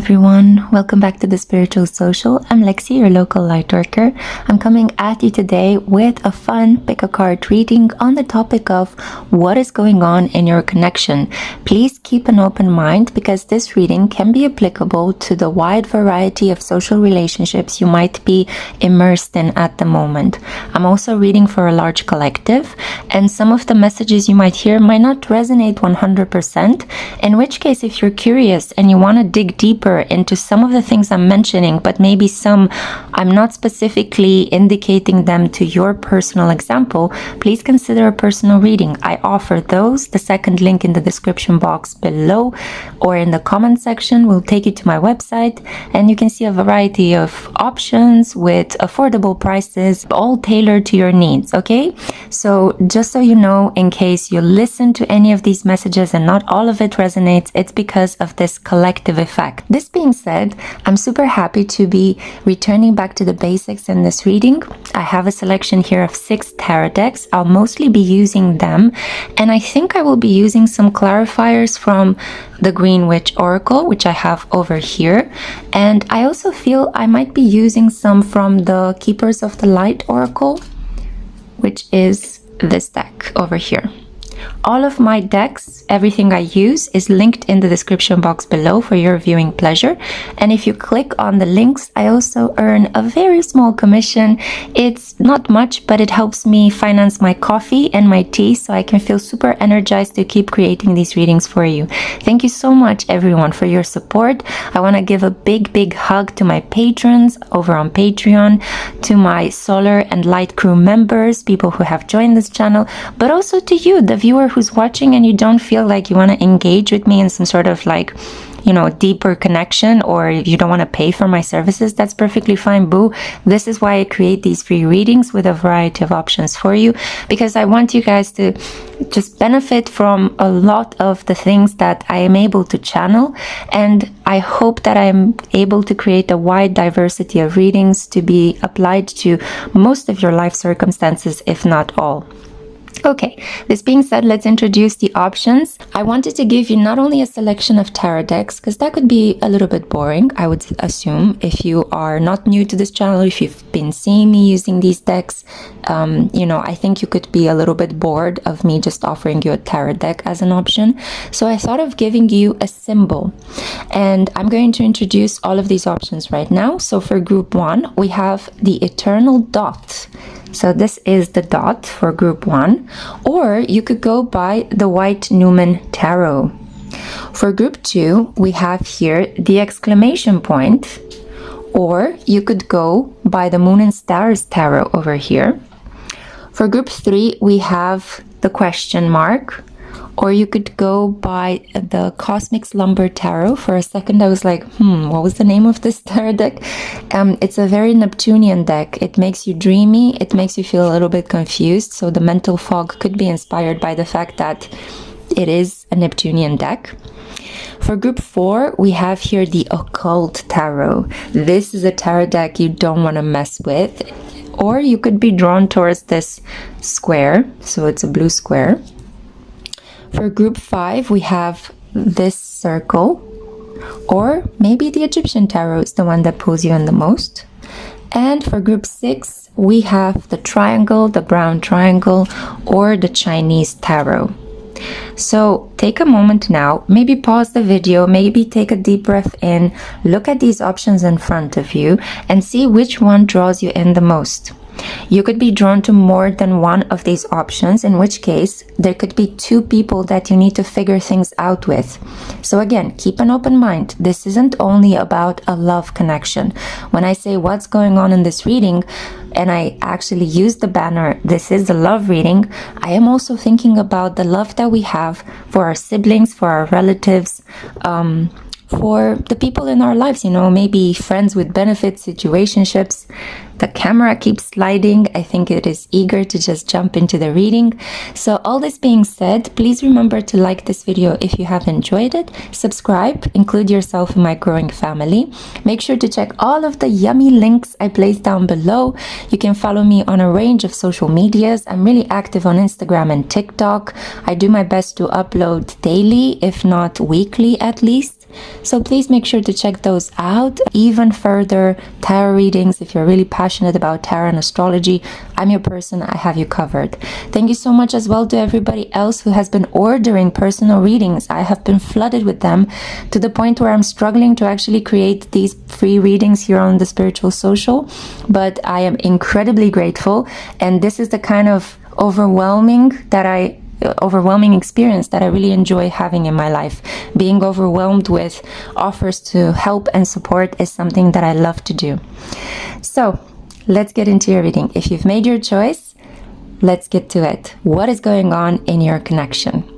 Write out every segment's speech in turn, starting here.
everyone, welcome back to the Spiritual Social. I'm Lexi, your local light worker. I'm coming at you today with a fun pick a card reading on the topic of what is going on in your connection. Please keep an open mind because this reading can be applicable to the wide variety of social relationships you might be immersed in at the moment. I'm also reading for a large collective, and some of the messages you might hear might not resonate 100%, in which case if you're curious and you want to dig deeper into some of the things I'm mentioning, but maybe some I'm not specifically indicating them to your personal example, please consider a personal reading. I offer those. The second link in the description box below or in the comment section will take you to my website, and you can see a variety of options with affordable prices, all tailored to your needs, okay? So just so you know, in case you listen to any of these messages and not all of it resonates, it's because of this collective effect. This being said, I'm super happy to be returning back to the basics in this reading. I have a selection here of 6 tarot decks. I'll mostly be using them, and I think I will be using some clarifiers from the Green Witch Oracle, which I have over here, and I also feel I might be using some from the Keepers of the Light Oracle, which is this deck over here. All of my decks, everything I use, is linked in the description box below for your viewing pleasure. And if you click on the links, I also earn a very small commission. It's not much, but it helps me finance my coffee and my tea, so I can feel super energized to keep creating these readings for you. Thank you so much, everyone, for your support. I want to give a big hug to my patrons over on Patreon, to my Solar and Light Crew members, people who have joined this channel, but also to you, the viewer who's watching, and you don't feel like you want to engage with me in some sort of like, you know, deeper connection, or you don't want to pay for my services. That's perfectly fine, boo. This is why I create these free readings with a variety of options for you, because I want you guys to just benefit from a lot of the things that I am able to channel, and I hope that I'm able to create a wide diversity of readings to be applied to most of your life circumstances, if not all. Okay, this being said, let's introduce the options. I wanted to give you not only a selection of tarot decks, because that could be a little bit boring, I would assume, if you are not new to this channel, if you've been seeing me using these decks. You know, I think you could be a little bit bored of me just offering you a tarot deck as an option. So I thought of giving you a symbol, and I'm going to introduce all of these options right now. So for group 1, we have the Eternal Dot. So this is the dot for group 1, or you could go by the White Newman Tarot. For group 2, we have here the exclamation point, or you could go by the Moon and Stars Tarot over here. For group 3, we have the question mark, or you could go by the Cosmic Slumber Tarot. For a second I was like, what was the name of this tarot deck? It's a very Neptunian deck. It makes you dreamy, it makes you feel a little bit confused, so the mental fog could be inspired by the fact that it is a Neptunian deck. For group 4, we have here the Occult Tarot. This is a tarot deck you don't want to mess with, or you could be drawn towards this square, so it's a blue square. For group 5, we have this circle, or maybe the Egyptian Tarot is the one that pulls you in the most. And for group 6, we have the triangle, the brown triangle, or the Chinese Tarot. So take a moment now, maybe pause the video, maybe take a deep breath in, look at these options in front of you, and see which one draws you in the most. You could be drawn to more than one of these options, in which case there could be 2 people that you need to figure things out with. So again, keep an open mind. This isn't only about a love connection. When I say what's going on in this reading, and I actually use the banner, this is a love reading, I am also thinking about the love that we have for our siblings, for our relatives, for the people in our lives, you know, maybe friends with benefits, situationships. The camera keeps sliding. I think it is eager to just jump into the reading. So all this being said, please remember to like this video if you have enjoyed it. Subscribe, include yourself in my growing family. Make sure to check all of the yummy links I placed down below. You can follow me on a range of social medias. I'm really active on Instagram and TikTok. I do my best to upload daily, if not weekly at least. So please make sure to check those out. Even further tarot readings, if you're really passionate about tarot and astrology, I'm your person, I have you covered. Thank you so much as well to everybody else who has been ordering personal readings. I have been flooded with them to the point where I'm struggling to actually create these free readings here on the Spiritual Social, but I am incredibly grateful, and this is the kind of overwhelming experience that I really enjoy having in my life. Being overwhelmed with offers to help and support is something that I love to do. So let's get into your reading. If you've made your choice, let's get to it. What is going on in your connection?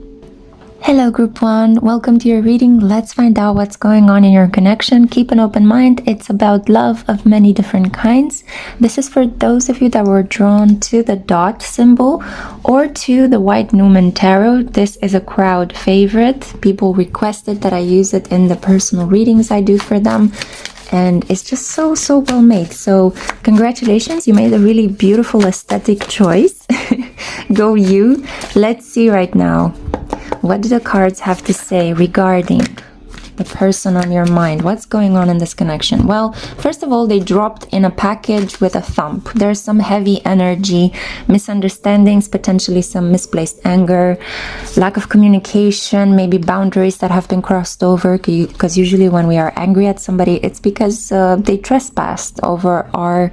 Hello Group 1, welcome to your reading. Let's find out what's going on in your connection. Keep an open mind. It's about love of many different kinds. This is for those of you that were drawn to the dot symbol or to the White Newman Tarot. This is a crowd favorite. People requested that I use it in the personal readings I do for them. And it's just so well made. So congratulations, you made a really beautiful aesthetic choice. Go you. Let's see right now. What do the cards have to say regarding the person on your mind? What's going on in this connection? Well, first of all, they dropped in a package with a thump. There's some heavy energy, misunderstandings, potentially some misplaced anger, lack of communication, maybe boundaries that have been crossed over, because usually when we are angry at somebody, it's because they trespassed over our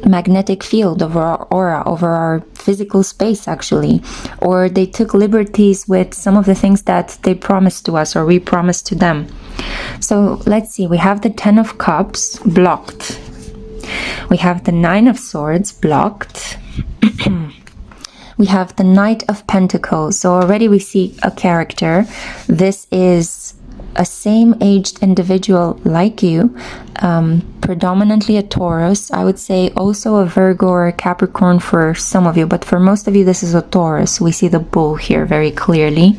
magnetic field, over our aura, over our physical space actually, or they took liberties with some of the things that they promised to us or we promised to them. So let's see, we have the 10 of Cups blocked, we have the 9 of Swords blocked, we have the Knight of Pentacles. So already we see a character. This is a same-aged individual like you, predominantly a Taurus. I would say also a Virgo or a Capricorn for some of you, but for most of you this is a Taurus. We see the bull here very clearly.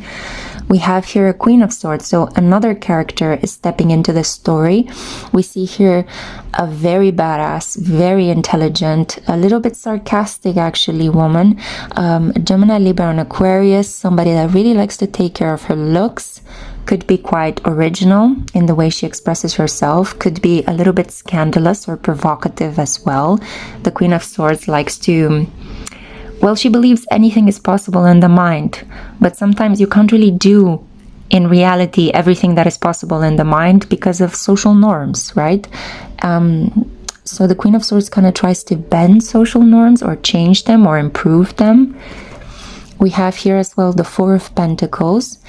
We have here a Queen of Swords, so another character is stepping into the story. We see here a very badass, very intelligent, a little bit sarcastic actually woman, Gemini, Libra and Aquarius, somebody that really likes to take care of her looks, could be quite original in the way she expresses herself, could be a little bit scandalous or provocative as well. The Queen of Swords likes to, well, she believes anything is possible in the mind, but sometimes you can't really do in reality everything that is possible in the mind because of social norms, right? So the Queen of Swords kind of tries to bend social norms or change them or improve them. We have here as well the 4 of Pentacles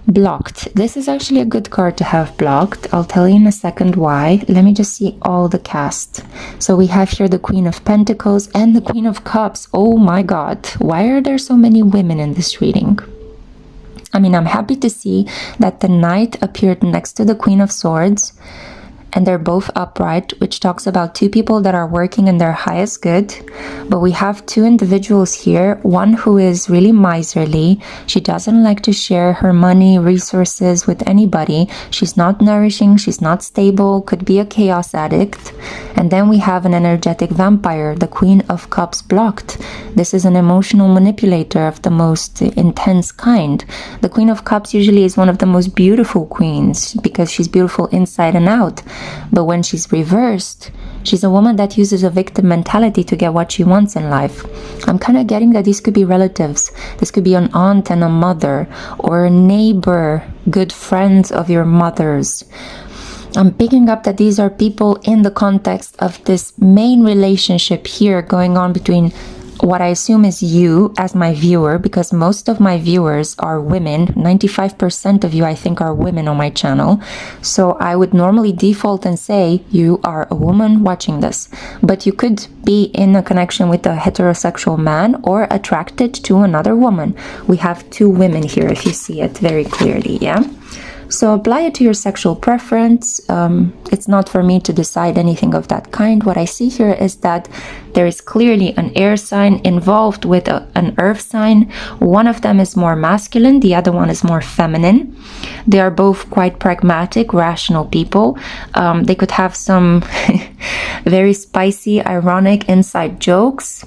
blocked. This is actually a good card to have blocked. I'll tell you in a second why. Let me just see all the cast. So we have here the Queen of Pentacles and the Queen of Cups. Oh my god, why are there so many women in this reading? I mean, I'm happy to see that the Knight appeared next to the Queen of Swords and they're both upright, which talks about two people that are working in their highest good. But we have two individuals here, one who is really miserly. She doesn't like to share her money, resources with anybody. She's not nourishing, she's not stable, could be a chaos addict. And then we have an energetic vampire, the Queen of Cups blocked. This is an emotional manipulator of the most intense kind. The Queen of Cups usually is one of the most beautiful queens because she's beautiful inside and out. But when she's reversed, she's a woman that uses a victim mentality to get what she wants in life. I'm kind of getting that these could be relatives. This could be an aunt and a mother, or a neighbor, good friends of your mother's. I'm picking up that these are people in the context of this main relationship here going on between what I assume is you as my viewer, because most of my viewers are women. 95% of you, I think, are women on my channel. So I would normally default and say you are a woman watching this. But you could be in a connection with a heterosexual man or attracted to another woman. We have two women here, if you see it very clearly, yeah? So apply it to your sexual preference. It's not for me to decide anything of that kind. What I see here is that there is clearly an air sign involved with an earth sign. One of them is more masculine, the other one is more feminine. They are both quite pragmatic, rational people. They could have some very spicy, ironic inside jokes.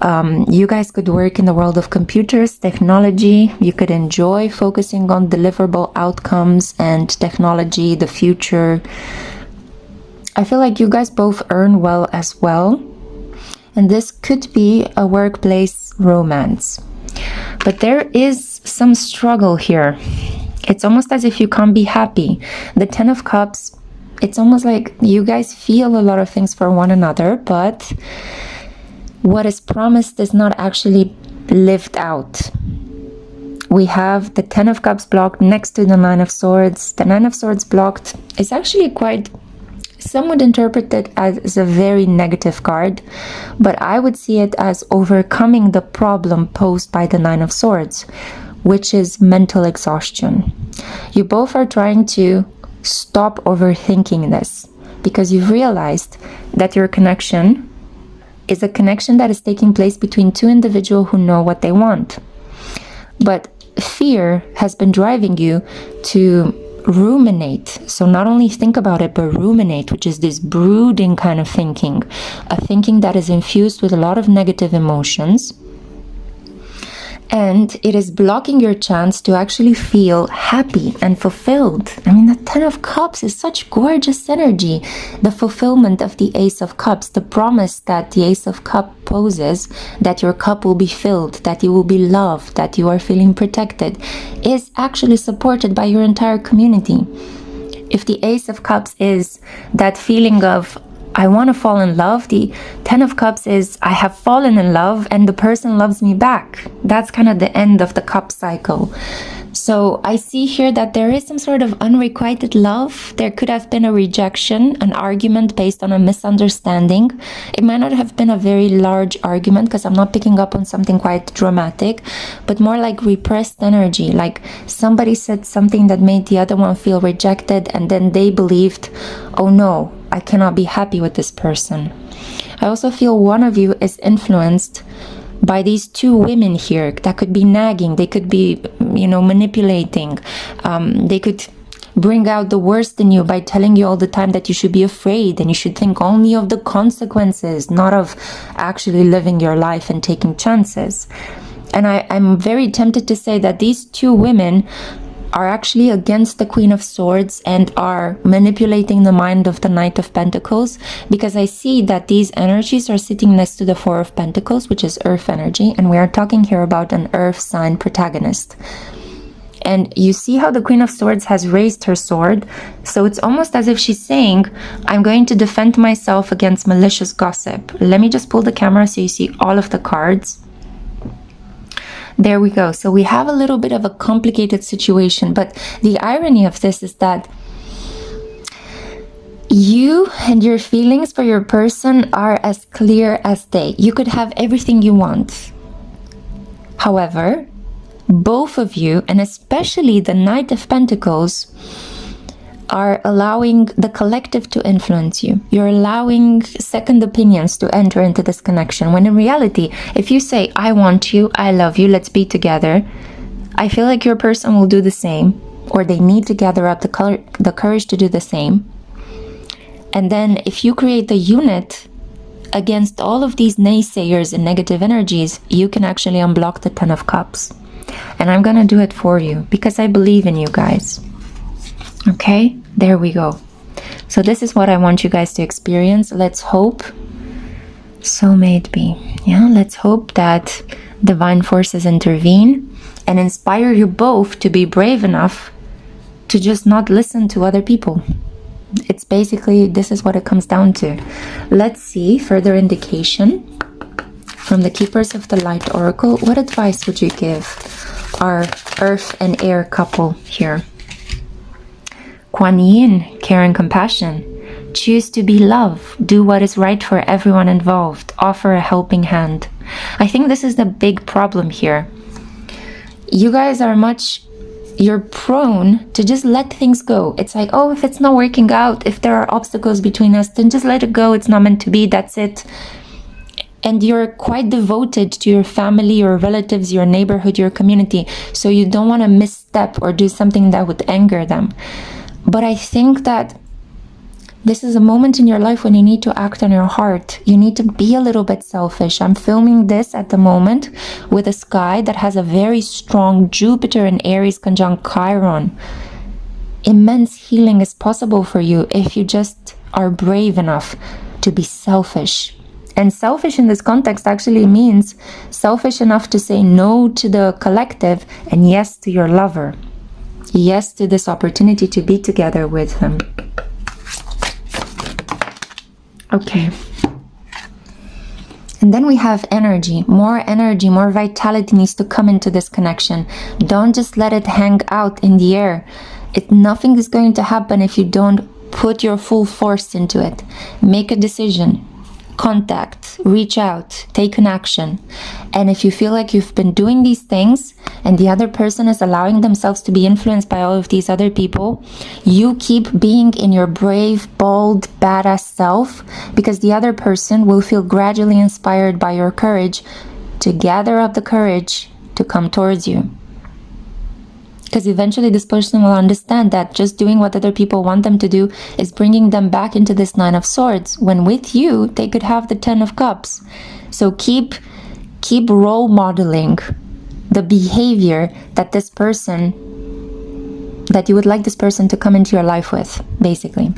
You guys could work in the world of computers, technology. You could enjoy focusing on deliverable outcomes and technology, the future. I feel like you guys both earn well as well. And this could be a workplace romance. But there is some struggle here. It's almost as if you can't be happy. The Ten of Cups, it's almost like you guys feel a lot of things for one another, but what is promised is not actually lived out. We have the Ten of Cups blocked next to the Nine of Swords. The Nine of Swords blocked is actually quite, some would interpret it as a very negative card, but I would see it as overcoming the problem posed by the Nine of Swords, which is mental exhaustion. You both are trying to stop overthinking this because you've realized that your connection is a connection that is taking place between two individuals who know what they want. But fear has been driving you to ruminate. So not only think about it, but ruminate, which is this brooding kind of thinking, a thinking that is infused with a lot of negative emotions. And it is blocking your chance to actually feel happy and fulfilled. I mean, the Ten of Cups is such gorgeous energy. The fulfillment of the Ace of Cups, the promise that the Ace of Cups poses, that your cup will be filled, that you will be loved, that you are feeling protected, is actually supported by your entire community. If the Ace of Cups is that feeling of, I want to fall in love, the Ten of Cups is, I have fallen in love and the person loves me back. That's kind of the end of the cup cycle. So I see here that there is some sort of unrequited love. There could have been a rejection, an argument based on a misunderstanding. It might not have been a very large argument because I'm not picking up on something quite dramatic, but more like repressed energy. Like somebody said something that made the other one feel rejected, and then they believed, oh no, I cannot be happy with this person. I also feel one of you is influenced by these two women here that could be nagging, they could be, manipulating, they could bring out the worst in you by telling you all the time that you should be afraid and you should think only of the consequences, not of actually living your life and taking chances. And I'm very tempted to say that these two women are actually against the Queen of Swords and are manipulating the mind of the Knight of Pentacles, because I see that these energies are sitting next to the Four of Pentacles, which is earth energy, and we are talking here about an earth sign protagonist. And you see how the Queen of Swords has raised her sword, so it's almost as if she's saying, I'm going to defend myself against malicious gossip. Let me just pull the camera so you see all of the cards. There we go. So we have a little bit of a complicated situation, but the irony of this is that you and your feelings for your person are as clear as day. You could have everything you want. However, both of you, and especially the Knight of Pentacles, are allowing the collective to influence you. You're allowing second opinions to enter into this connection, when in reality, if you say, I want you, I love you, let's be together, I feel like your person will do the same, or they need to gather up the courage to do the same. And then if you create a unit against all of these naysayers and negative energies, you can actually unblock the Ten of Cups. And I'm gonna do it for you because I believe in you guys. Okay, there we go. So this is what I want you guys to experience. Let's hope, so may it be. Yeah, let's hope that divine forces intervene and inspire you both to be brave enough to just not listen to other people. It's basically, this is what it comes down to. Let's see further indication from the Keepers of the Light Oracle. What advice would you give our earth and air couple here? Kuan Yin, care and compassion. Choose to be love. Do what is right for everyone involved. Offer a helping hand. I think this is the big problem here. You guys are you're prone to just let things go. It's like, oh, if it's not working out, if there are obstacles between us, then just let it go. It's not meant to be. That's it. And you're quite devoted to your family, your relatives, your neighborhood, your community. So you don't want to misstep or do something that would anger them. But I think that This is a moment in your life when you need to act on your heart. You need to be a little bit selfish. I'm filming this at the moment with a sky that has a very strong Jupiter and Aries conjunct Chiron. Immense healing is possible for you if you just are brave enough to be selfish. And selfish in this context actually means selfish enough to say no to the collective and yes to your lover. Yes to this opportunity to be together with him. Okay. And then we have energy, more vitality needs to come into this connection. Don't just let it hang out in the air. Nothing is going to happen if you don't put your full force into it. Make a decision, contact, reach out, take an action. And if you feel like you've been doing these things and the other person is allowing themselves to be influenced by all of these other people, you keep being in your brave, bold, badass self, because the other person will feel gradually inspired by your courage to gather up the courage to come towards you. Because eventually this person will understand that just doing what other people want them to do is bringing them back into this Nine of Swords, when with you they could have the Ten of Cups. So keep role modeling the behavior that you would like this person to come into your life with, basically.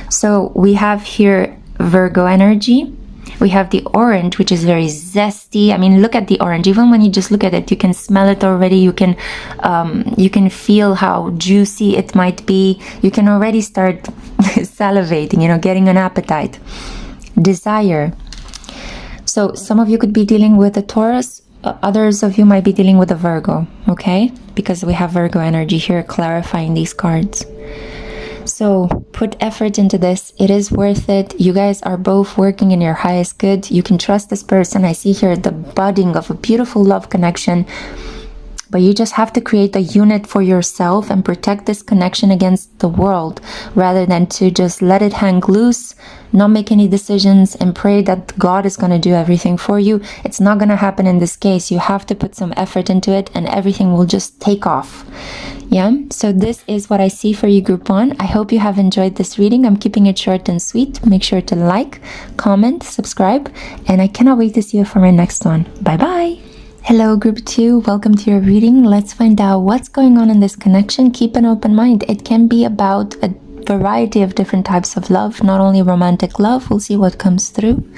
So we have here Virgo energy. We have the orange, which is very zesty. I mean, look at the orange. Even when you just look at it, you can smell it already. You can feel how juicy it might be. You can already start salivating, getting an appetite. Desire. So some of you could be dealing with a Taurus. Others of you might be dealing with a Virgo, okay? Because we have Virgo energy here clarifying these cards. So put effort into this. It is worth it. You guys are both working in your highest good. You can trust this person. I see here the budding of a beautiful love connection. But you just have to create a unit for yourself and protect this connection against the world, rather than to just let it hang loose, not make any decisions, and pray that God is going to do everything for you. It's not going to happen in this case. You have to put some effort into it and everything will just take off. Yeah, so this is what I see for you, Group 1. I hope you have enjoyed this reading. I'm keeping it short and sweet. Make sure to like, comment, subscribe, and I cannot wait to see you for my next one. Bye-bye. Hello, Group 2. Welcome to your reading. Let's find out what's going on in this connection. Keep an open mind. It can be about a variety of different types of love, not only romantic love. We'll see what comes through.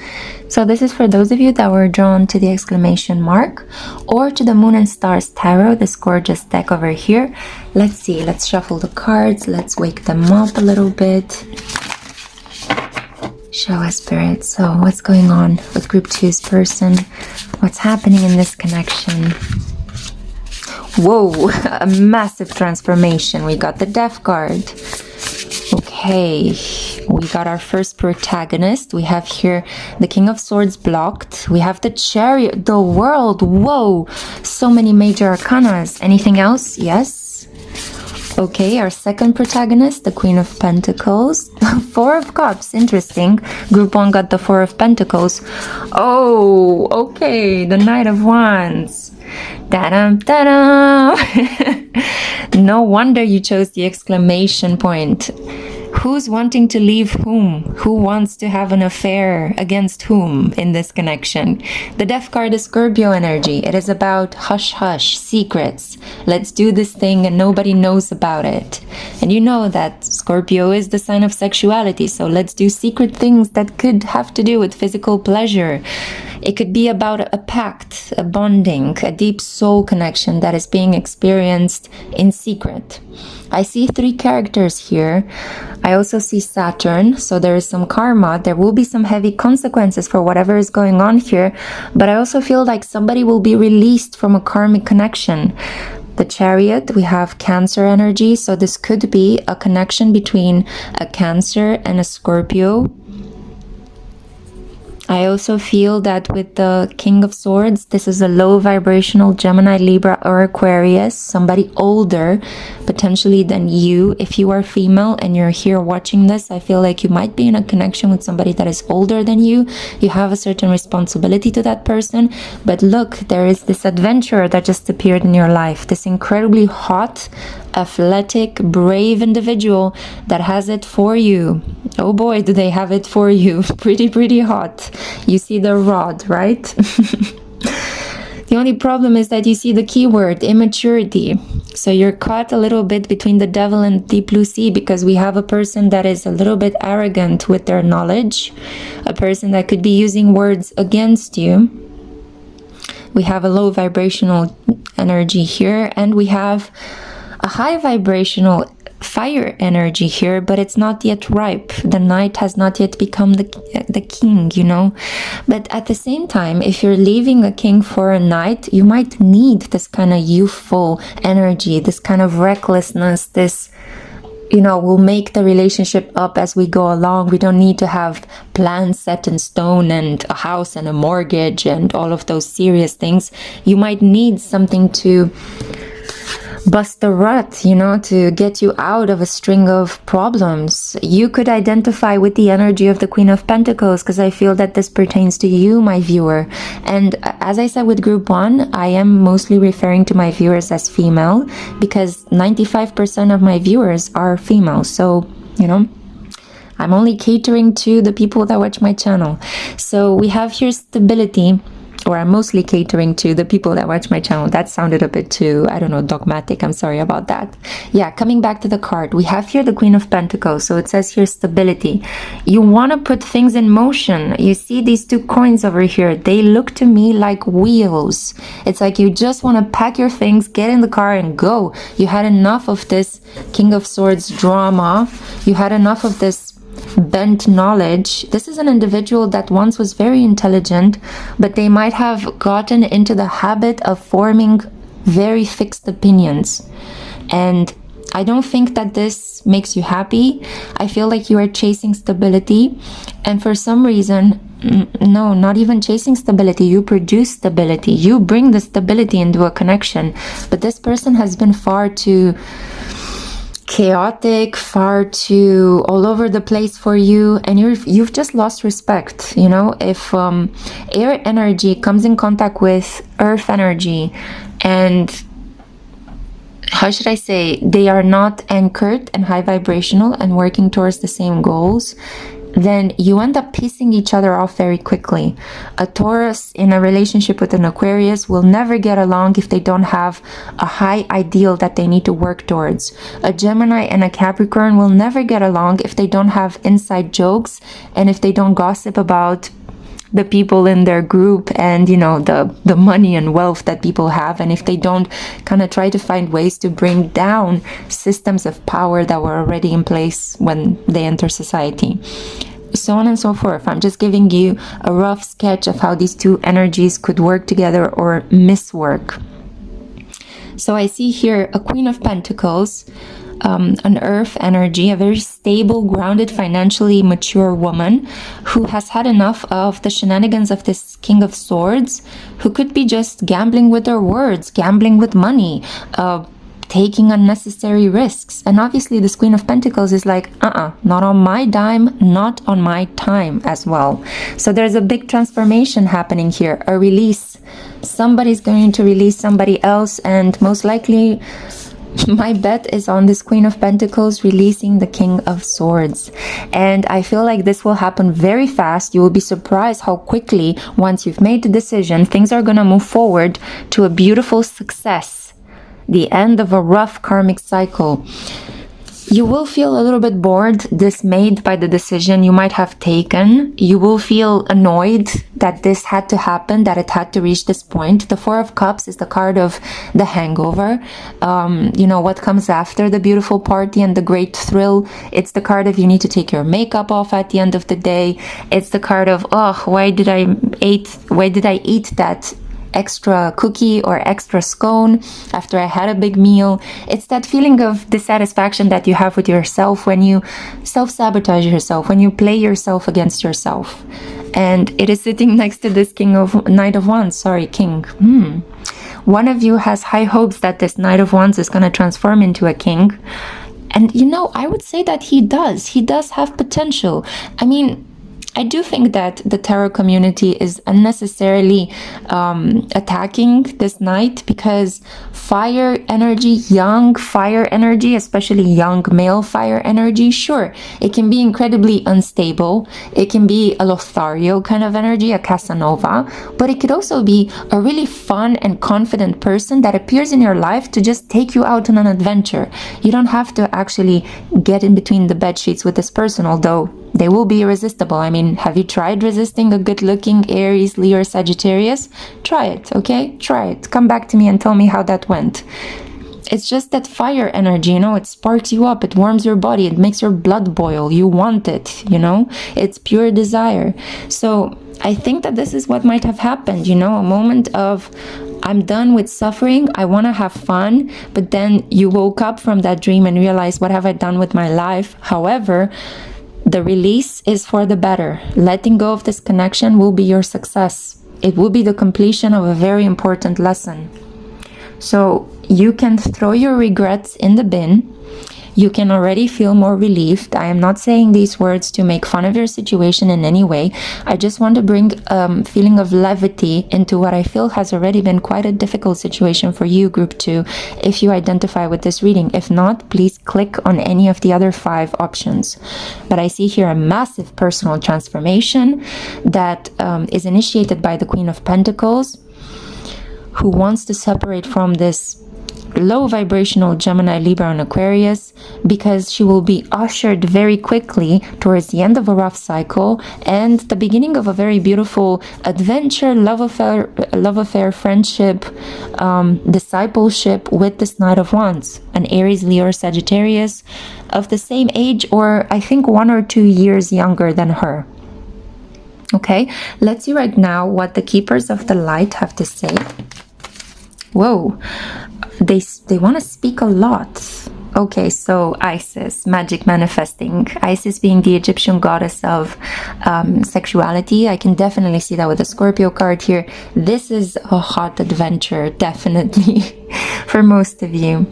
So this is for those of you that were drawn to the exclamation mark or to the Moon and Stars Tarot, this gorgeous deck over here. Let's see. Let's shuffle the cards. Let's wake them up a little bit. Show us, Spirit. So what's going on with Group 2's person? What's happening in this connection? Whoa, a massive transformation. We got the Death card. Okay, we got our first protagonist. We have here the King of Swords blocked. We have the Chariot, the World. Whoa, so many major arcanas. Anything else? Yes. Okay, our second protagonist, the Queen of Pentacles. Four of Cups, interesting. Group 1 got the Four of Pentacles. Oh, okay, the Knight of Wands. Ta-dam, ta-dam. No wonder you chose the exclamation point. Who's wanting to leave whom? Who wants to have an affair against whom in this connection? The Death card is Scorpio energy. It is about hush hush, secrets. Let's do this thing and nobody knows about it. And you know that Scorpio is the sign of sexuality, so let's do secret things that could have to do with physical pleasure. It could be about a pact, a bonding, a deep soul connection that is being experienced in secret. I see 3 characters here. I also see Saturn, so there is some karma. There will be some heavy consequences for whatever is going on here, but I also feel like somebody will be released from a karmic connection. The Chariot, we have Cancer energy, so this could be a connection between a Cancer and a Scorpio. I also feel that with the King of Swords, this is a low vibrational Gemini, Libra, or Aquarius, somebody older potentially than you. If you are female and you're here watching this, I feel like you might be in a connection with somebody that is older than you. You have a certain responsibility to that person. But look, there is this adventurer that just appeared in your life, this incredibly hot, athletic, brave individual that has it for you. Oh boy, do they have it for you. Pretty hot. You see the rod, right? The only problem is that you see the keyword, immaturity. So you're caught a little bit between the devil and deep blue sea, because we have a person that is a little bit arrogant with their knowledge, a person that could be using words against you. We have a low vibrational energy here, and we have a high vibrational fire energy here, but it's not yet ripe. The knight has not yet become the king, you know. But at the same time, if you're leaving a king for a knight, you might need this kind of youthful energy, this kind of recklessness, this, you know, we'll make the relationship up as we go along. We don't need to have plans set in stone and a house and a mortgage and all of those serious things. You might need something to bust the rut, you know, to get you out of a string of problems. You could identify with the energy of the Queen of Pentacles, because I feel that this pertains to you, my viewer. And as I said with group 1, I am mostly referring to my viewers as female, because 95% of my viewers are female. So, you know, I'm only catering to the people that watch my channel. So we have here stability, or I'm mostly catering to the people that watch my channel. That sounded a bit too, I don't know, dogmatic. I'm sorry about that. Yeah, coming back to the card, we have here the Queen of Pentacles. So it says here stability. You want to put things in motion. You see these 2 coins over here. They look to me like wheels. It's like you just want to pack your things, get in the car and go. You had enough of this King of Swords drama. You had enough of this bent knowledge. This is an individual that once was very intelligent, but they might have gotten into the habit of forming very fixed opinions. And I don't think that this makes you happy. I feel like you are chasing stability, and for some reason, no, not even chasing stability, you produce stability. You bring the stability into a connection, but this person has been far too chaotic, far too all over the place for you, and you've just lost respect. You know, if air energy comes in contact with earth energy, and how should I say, they are not anchored and high vibrational and working towards the same goals, then you end up pissing each other off very quickly. A Taurus in a relationship with an Aquarius will never get along if they don't have a high ideal that they need to work towards. A Gemini and a Capricorn will never get along if they don't have inside jokes and if they don't gossip about the people in their group and, you know, the money and wealth that people have, and if they don't kind of try to find ways to bring down systems of power that were already in place when they enter society, so on and so forth. I'm just giving you a rough sketch of how these 2 energies could work together or miswork. So I see here a Queen of Pentacles, an earth energy, a very stable, grounded, financially mature woman who has had enough of the shenanigans of this King of Swords, who could be just gambling with their words, gambling with money, taking unnecessary risks. And obviously this Queen of Pentacles is like, not on my dime, not on my time as well. So there's a big transformation happening here, a release. Somebody's going to release somebody else, and most likely my bet is on this Queen of Pentacles releasing the King of Swords. And I feel like this will happen very fast. You will be surprised how quickly, once you've made the decision, things are going to move forward to a beautiful success, the end of a rough karmic cycle. You will feel a little bit bored, dismayed by the decision you might have taken. You will feel annoyed that this had to happen, that it had to reach this point. The 4 of Cups is the card of the hangover. You know, what comes after the beautiful party and the great thrill. It's the card of you need to take your makeup off at the end of the day. It's the card of, oh, why did I eat that extra cookie or extra scone after I had a big meal. It's that feeling of dissatisfaction that you have with yourself when you self-sabotage yourself, when you play yourself against yourself. And it is sitting next to this King of Wands. One of you has high hopes that this Knight of Wands is going to transform into a king. And you know, I would say that he does have potential. I mean, I do think that the tarot community is unnecessarily attacking this night, because fire energy, young fire energy, especially young male fire energy, sure, it can be incredibly unstable. It can be a Lothario kind of energy, a Casanova, but it could also be a really fun and confident person that appears in your life to just take you out on an adventure. You don't have to actually get in between the bed sheets with this person, although they will be irresistible. I mean, have you tried resisting a good-looking Aries, Leo, or Sagittarius? Try it, okay? Try it. Come back to me and tell me how that went. It's just that fire energy, you know, it sparks you up, it warms your body, it makes your blood boil. You want it, you know? It's pure desire. So I think that this is what might have happened, you know, a moment of, I'm done with suffering, I want to have fun, but then you woke up from that dream and realized, what have I done with my life? However, the release is for the better. Letting go of this connection will be your success. It will be the completion of a very important lesson. So you can throw your regrets in the bin. You can already feel more relieved. I am not saying these words to make fun of your situation in any way. I just want to bring a feeling of levity into what I feel has already been quite a difficult situation for you, Group 2, if you identify with this reading. If not, please click on any of the other 5 options. But I see here a massive personal transformation that is initiated by the Queen of Pentacles, who wants to separate from this low vibrational Gemini, Libra, and Aquarius, because she will be ushered very quickly towards the end of a rough cycle and the beginning of a very beautiful adventure, love affair, friendship, discipleship with this Knight of Wands, an Aries, Leo, or Sagittarius of the same age, or I think 1 or 2 years younger than her. Okay, let's see right now what the Keepers of the Light have to say. Whoa, they want to speak a lot. Okay, so Isis, magic manifesting. Isis being the Egyptian goddess of sexuality. I can definitely see that with the Scorpio card here. This is a hot adventure, definitely, for most of you.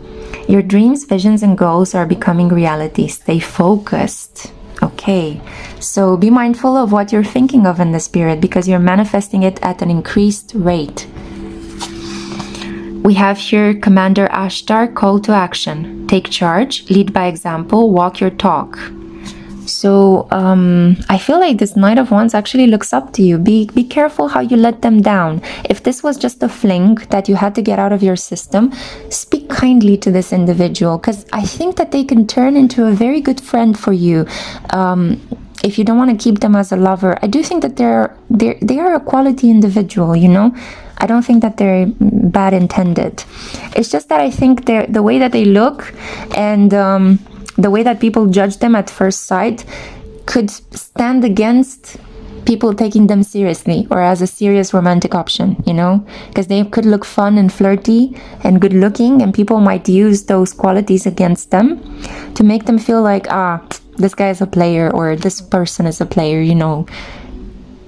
Your dreams, visions, and goals are becoming reality. Stay focused. Okay, so be mindful of what you're thinking of in the spirit, because you're manifesting it at an increased rate. We have here Commander Ashtar, call to action. Take charge, lead by example, walk your talk. So I feel like this Knight of Wands actually looks up to you. Be careful how you let them down. If this was just a fling that you had to get out of your system, speak kindly to this individual, because I think that they can turn into a very good friend for you. If you don't want to keep them as a lover, I do think that they are a quality individual, you know? I don't think that they're bad intended. It's just that I think the way that they look and the way that people judge them at first sight could stand against people taking them seriously or as a serious romantic option, you know? Because they could look fun and flirty and good looking, and people might use those qualities against them to make them feel like, this guy is a player or this person is a player, you know?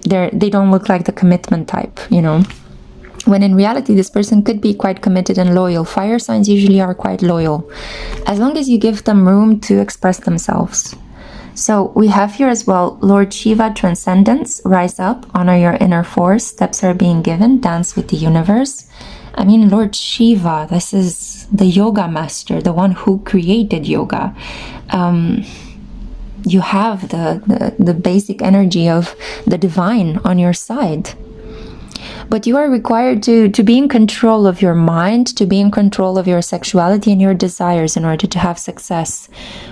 They don't look like the commitment type, you know? When in reality, this person could be quite committed and loyal. Fire signs usually are quite loyal, as long as you give them room to express themselves. So we have here as well, Lord Shiva, transcendence, rise up, honor your inner force, steps are being given, dance with the universe. I mean, Lord Shiva, this is the yoga master, the one who created yoga. You have the basic energy of the divine on your side. But you are required to be in control of your mind, to be in control of your sexuality and your desires in order to have success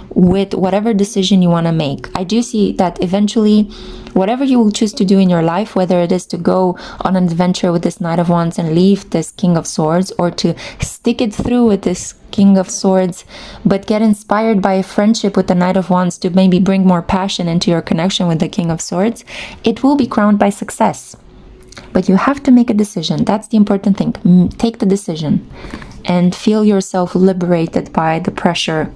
with whatever decision you want to make. I do see that eventually, whatever you will choose to do in your life, whether it is to go on an adventure with this Knight of Wands and leave this King of Swords, or to stick it through with this King of Swords, but get inspired by a friendship with the Knight of Wands to maybe bring more passion into your connection with the King of Swords, it will be crowned by success. But you have to make a decision. That's the important thing. Take the decision and feel yourself liberated by the pressure.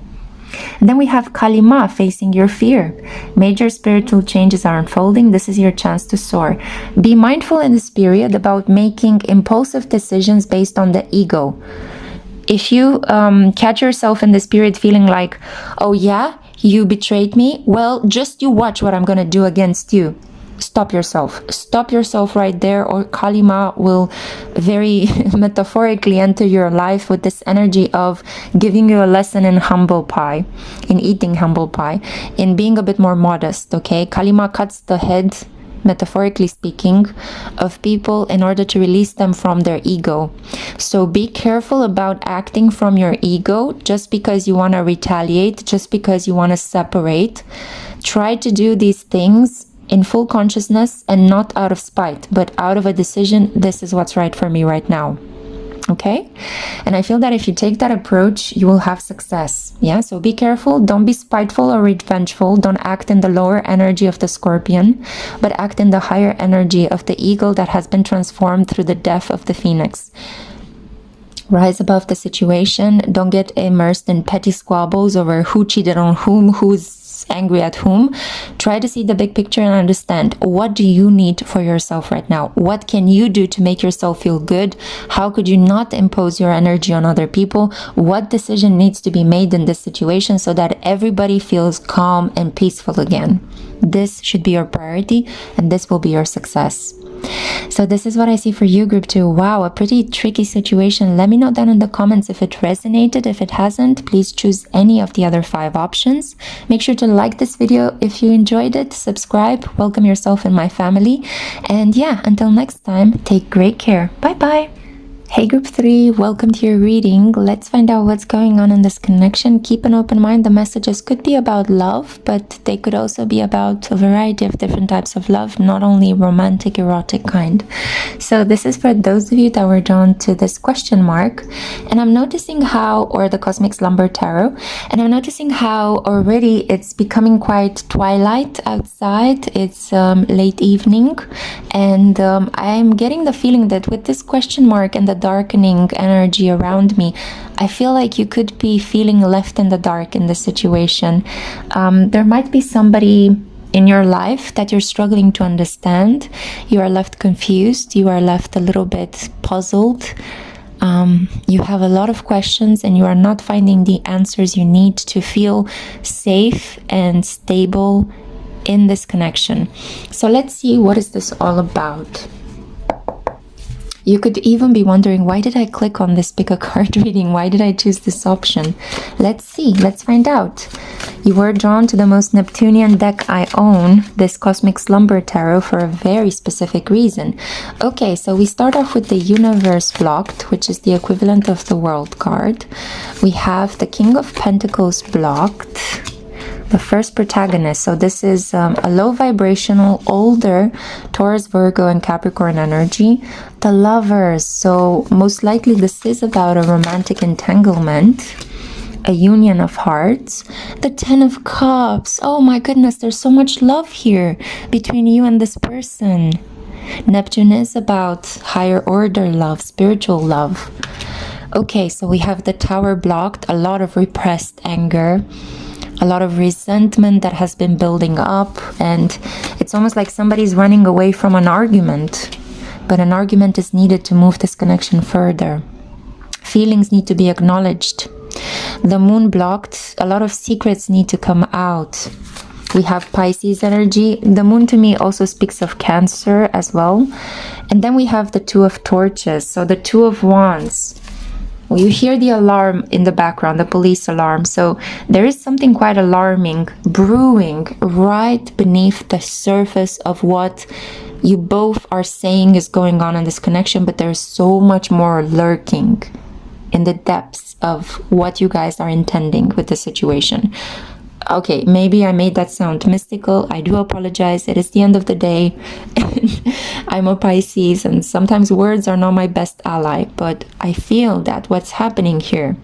And then we have Kalima, facing your fear. Major spiritual changes are unfolding. This is your chance to soar. Be mindful in this period about making impulsive decisions based on the ego. If you catch yourself in this period feeling like, oh yeah, you betrayed me, well, just you watch what I'm going to do against you. stop yourself. Stop yourself right there, or Kalima will very metaphorically enter your life with this energy of giving you a lesson in humble pie, in eating humble pie, in being a bit more modest, okay? Kalima cuts the head, metaphorically speaking, of people in order to release them from their ego. So be careful about acting from your ego just because you want to retaliate, just because you want to separate. Try to do these things in full consciousness and not out of spite, but out of a decision, this is what's right for me right now. Okay? And I feel that if you take that approach, you will have success. Yeah? So be careful. Don't be spiteful or revengeful. Don't act in the lower energy of the scorpion, but act in the higher energy of the eagle that has been transformed through the death of the phoenix. Rise above the situation. Don't get immersed in petty squabbles over who cheated on whom, who's angry at whom. Try to see the big picture and understand, what do you need for yourself right now? What can you do to make yourself feel good? How could you not impose your energy on other people? What decision needs to be made in this situation so that everybody feels calm and peaceful again? This should be your priority, and this will be your success. So this is what I see for you, group 2. Wow, a pretty tricky situation. Let me know down in the comments if it resonated. If it hasn't, please choose any of the other 5 options. Make sure to like this video if you enjoyed it. Subscribe. Welcome yourself in my family. And yeah, until next time, take great care. Bye-bye. Hey group 3, welcome to your reading. Let's find out what's going on in this connection. Keep an open mind. The messages could be about love, but they could also be about a variety of different types of love, not only romantic, erotic kind. So this is for those of you that were drawn to this question mark. And I'm noticing how, or the Cosmic Slumber Tarot, and I'm noticing how already it's becoming quite twilight outside. It's late evening, and I'm getting the feeling that with this question mark and the darkening energy around me, I feel like you could be feeling left in the dark in this situation. There might be somebody in your life that you're struggling to understand. You are left confused. You are left a little bit puzzled. You have a lot of questions and you are not finding the answers you need to feel safe and stable in this connection. So let's see, what is this all about? You could even be wondering, why did I click on this pick a card reading? Why did I choose this option? Let's see. Let's find out. You were drawn to the most Neptunian deck I own, this Cosmic Slumber Tarot, for a very specific reason. Okay, so we start off with the Universe blocked, which is the equivalent of the World card. We have the King of Pentacles blocked, the first protagonist. So this is a low vibrational, older Taurus, Virgo, and Capricorn energy. The Lovers. So most likely this is about a romantic entanglement, a union of hearts. The Ten of Cups. Oh my goodness, there's so much love here between you and this person. Neptune is about higher order love, spiritual love. Okay, so we have the Tower blocked, a lot of repressed anger, a lot of resentment that has been building up, and it's almost like somebody's running away from an argument, but an argument is needed to move this connection further. Feelings need to be acknowledged. The Moon blocked, a lot of secrets need to come out. We have Pisces energy. The Moon to me also speaks of Cancer as well. And then we have the Two of Torches, so the Two of Wands. You hear the alarm in the background, the police alarm. So there is something quite alarming brewing right beneath the surface of what you both are saying is going on in this connection, but there's so much more lurking in the depths of what you guys are intending with the situation. Okay, maybe I made that sound mystical. I do apologize. It is the end of the day. I'm a Pisces, and sometimes words are not my best ally, but I feel that what's happening here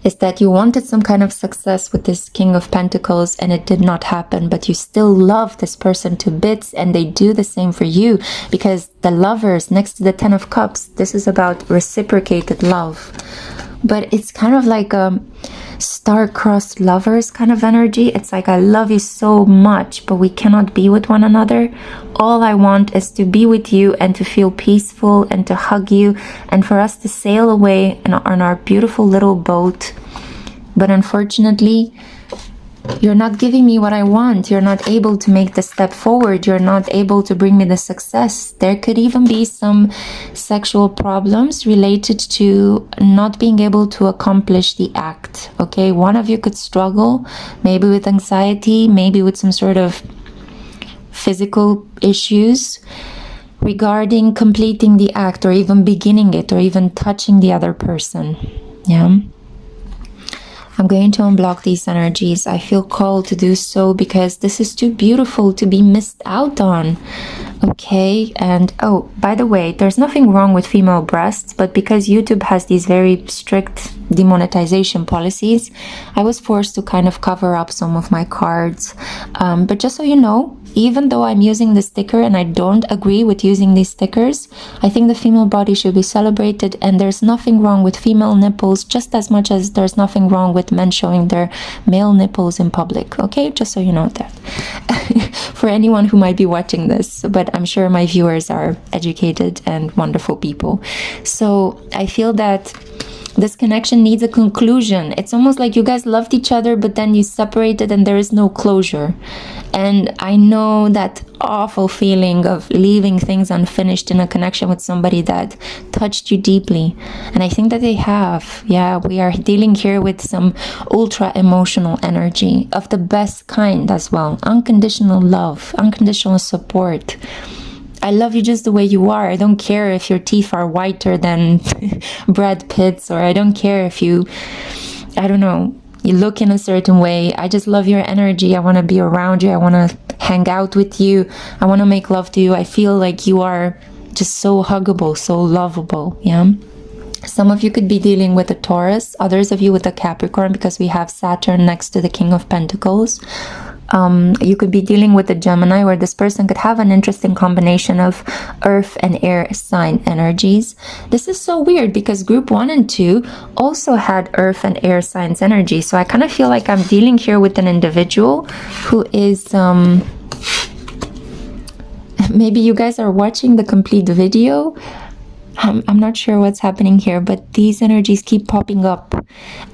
is that you wanted some kind of success with this King of Pentacles and it did not happen, but you still love this person to bits and they do the same for you, because the Lovers next to the Ten of Cups, this is about reciprocated love. But it's kind of like a star-crossed lovers kind of energy. It's like, I love you so much, but we cannot be with one another. All I want is to be with you and to feel peaceful and to hug you and for us to sail away on our beautiful little boat. But unfortunately, You're not giving me what I want. You're not able to make the step forward. You're not able to bring me the success. There could even be some sexual problems related to not being able to accomplish the act. Okay, one of you could struggle, maybe with anxiety, maybe with some sort of physical issues regarding completing the act, or even beginning it, or even touching the other person. Yeah. I'm going to unblock these energies. I feel called to do so because this is too beautiful to be missed out on. Okay, and oh, by the way, there's nothing wrong with female breasts, but because YouTube has these very strict demonetization policies, I was forced to kind of cover up some of my cards. But just so you know, even though I'm using the sticker and I don't agree with using these stickers, I think the female body should be celebrated, and there's nothing wrong with female nipples just as much as there's nothing wrong with men showing their male nipples in public. Okay, just so you know that. For anyone who might be watching this, but I'm sure my viewers are educated and wonderful people. So I feel that this connection needs a conclusion. It's almost like you guys loved each other, but then you separated and there is no closure. And I know that awful feeling of leaving things unfinished in a connection with somebody that touched you deeply. And I think that they have. Yeah, we are dealing here with some ultra emotional energy of the best kind as well. Unconditional love, unconditional support. I love you just the way you are. I don't care if your teeth are whiter than Brad Pitt's, or I don't care if you, I don't know, you look in a certain way. I just love your energy. I want to be around you. I want to hang out with you. I want to make love to you. I feel like you are just so huggable, so lovable. Yeah. Some of you could be dealing with a Taurus, others of you with a Capricorn, because we have Saturn next to the King of Pentacles. You could be dealing with a Gemini, where this person could have an interesting combination of earth and air sign energies. This is so weird because group 1 and 2 also had earth and air signs energy. So I kind of feel like I'm dealing here with an individual who is maybe you guys are watching the complete video. I'm not sure what's happening here, but these energies keep popping up.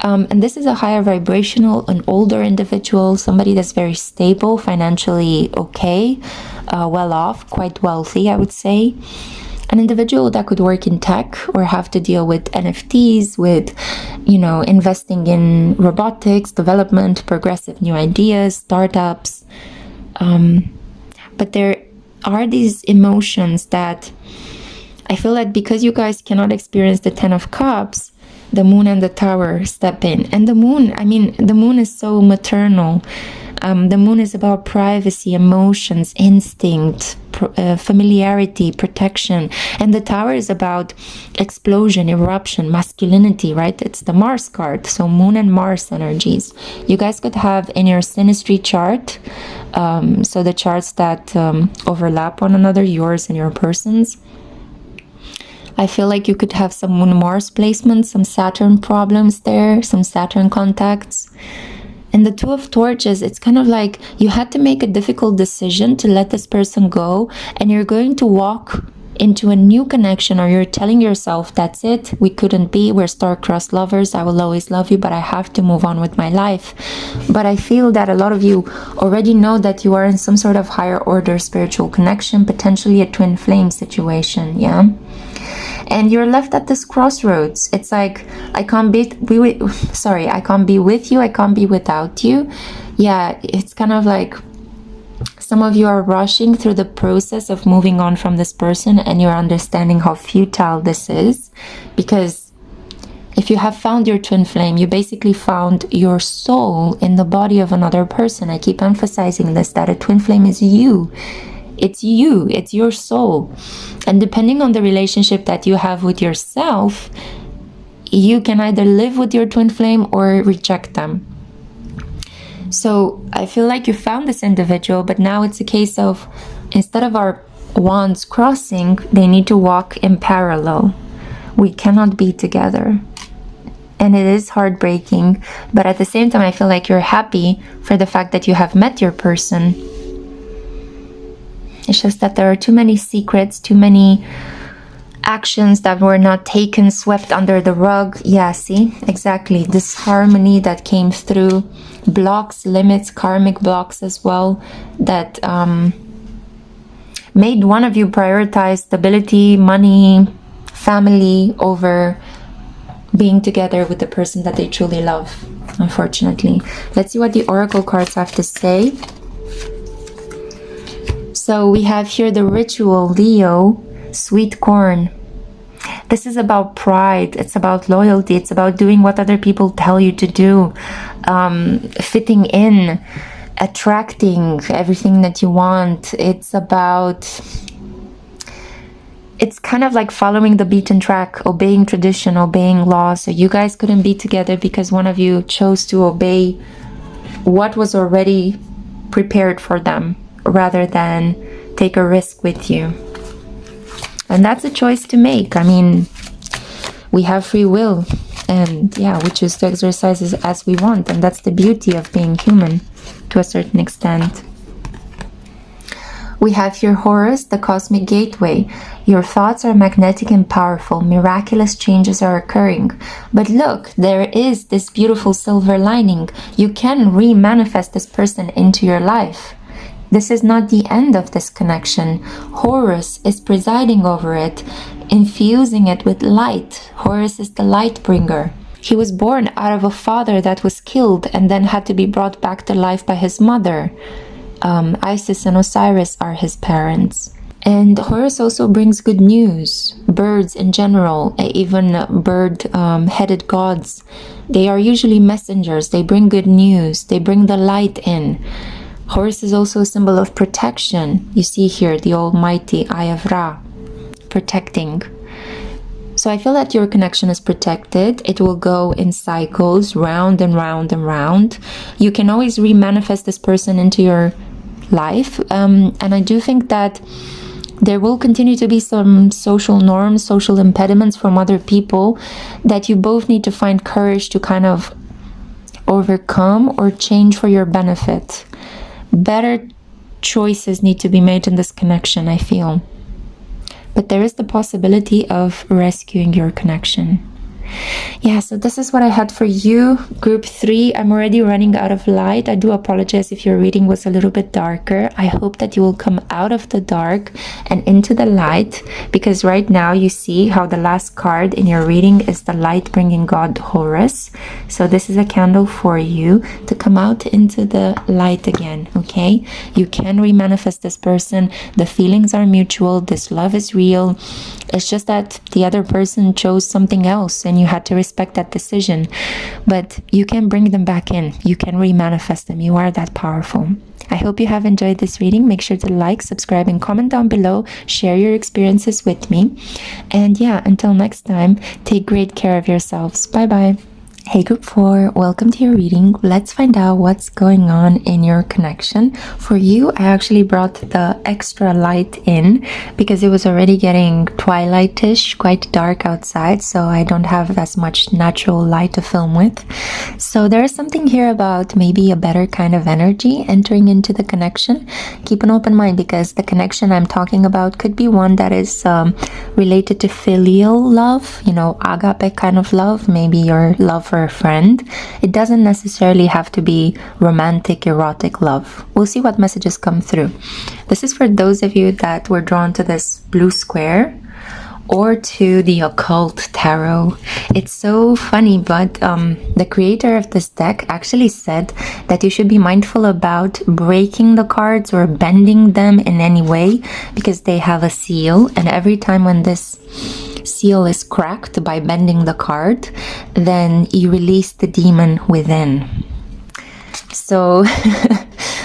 And this is a higher vibrational, an older individual, somebody that's very stable, financially okay, well off, quite wealthy, I would say. An individual that could work in tech or have to deal with NFTs, with, you know, investing in robotics, development, progressive new ideas, startups. But there are these emotions that I feel that because you guys cannot experience the 10 of Cups, the Moon and the Tower step in. And the Moon, I mean, the Moon is so maternal. The Moon is about privacy, emotions, instinct, familiarity, protection. And the Tower is about explosion, eruption, masculinity, right? It's the Mars card. So Moon and Mars energies. You guys could have in your synastry chart, so the charts that overlap one another, yours and your person's. I feel like you could have some Moon-Mars placements, some Saturn problems there, some Saturn contacts. And the Two of Torches, it's kind of like you had to make a difficult decision to let this person go, and you're going to walk into a new connection, or you're telling yourself, that's it, we couldn't be, we're star-crossed lovers, I will always love you, but I have to move on with my life. But I feel that a lot of you already know that you are in some sort of higher order spiritual connection, potentially a twin flame situation, yeah? And you're left at this crossroads. It's like, I can't be with you, I can't be without you. Yeah, it's kind of like some of you are rushing through the process of moving on from this person, and you're understanding how futile this is. Because if you have found your twin flame, you basically found your soul in the body of another person. I keep emphasizing this, that a twin flame is you. It's you, it's your soul. And depending on the relationship that you have with yourself, you can either live with your twin flame or reject them. So I feel like you found this individual, but now it's a case of, instead of our wands crossing, they need to walk in parallel. We cannot be together. And it is heartbreaking, but at the same time, I feel like you're happy for the fact that you have met your person. It's just that there are too many secrets, too many actions that were not taken, swept under the rug. Yeah, see, exactly, this harmony that came through, blocks, limits, karmic blocks as well, that made one of you prioritize stability, money, family over being together with the person that they truly love, unfortunately. Let's see what the oracle cards have to say. So we have here the ritual, Leo, sweet corn. This is about pride, it's about loyalty, it's about doing what other people tell you to do, fitting in, attracting everything that you want. It's kind of like following the beaten track, obeying tradition, obeying law. So you guys couldn't be together because one of you chose to obey what was already prepared for them rather than take a risk with you. And that's a choice to make. I mean, we have free will, and yeah, we choose to exercise it as we want, and that's the beauty of being human to a certain extent. We have here Horus, the cosmic gateway. Your thoughts are magnetic and powerful. Miraculous changes are occurring. But look, there is this beautiful silver lining. You can re-manifest this person into your life. This is not the end of this connection. Horus is presiding over it, infusing it with light. Horus is the light bringer. He was born out of a father that was killed and then had to be brought back to life by his mother. Isis and Osiris are his parents. And Horus also brings good news. Birds in general, even bird-headed gods, they are usually messengers. They bring good news. They bring the light in. Horus is also a symbol of protection. You see here the almighty Eye of Ra, protecting. So I feel that your connection is protected. It will go in cycles, round and round and round. You can always re-manifest this person into your life. And I do think that there will continue to be some social norms, social impediments from other people that you both need to find courage to kind of overcome or change for your benefit. Better choices need to be made in this connection, I feel. But there is the possibility of rescuing your connection. Yeah, so this is what I had for you, group 3. I'm already running out of light. I do apologize if your reading was a little bit darker. I hope that you will come out of the dark and into the light, because right now you see how the last card in your reading is the light bringing god Horus. So this is a candle for you to come out into the light again, okay? You can re-manifest this person. The feelings are mutual. This love is real. It's just that the other person chose something else and you had to respect that decision. But you can bring them back in. You can re-manifest them. You are that powerful. I hope you have enjoyed this reading. Make sure to like, subscribe, and comment down below. Share your experiences with me. And yeah, until next time, take great care of yourselves. Bye-bye. Hey group 4, welcome to your reading. Let's find out what's going on in your connection. For you, I actually brought the extra light in because it was already getting twilightish, quite dark outside, so I don't have as much natural light to film with. So there is something here about maybe a better kind of energy entering into the connection. Keep an open mind because the connection I'm talking about could be one that is related to filial love, you know, agape kind of love, maybe your love for a friend. It doesn't necessarily have to be romantic, erotic love. We'll see what messages come through. This is for those of you that were drawn to this blue square or to the occult tarot. It's so funny, but the creator of this deck actually said that you should be mindful about breaking the cards or bending them in any way because they have a seal, and every time when this seal is cracked by bending the card, then you release the demon within. So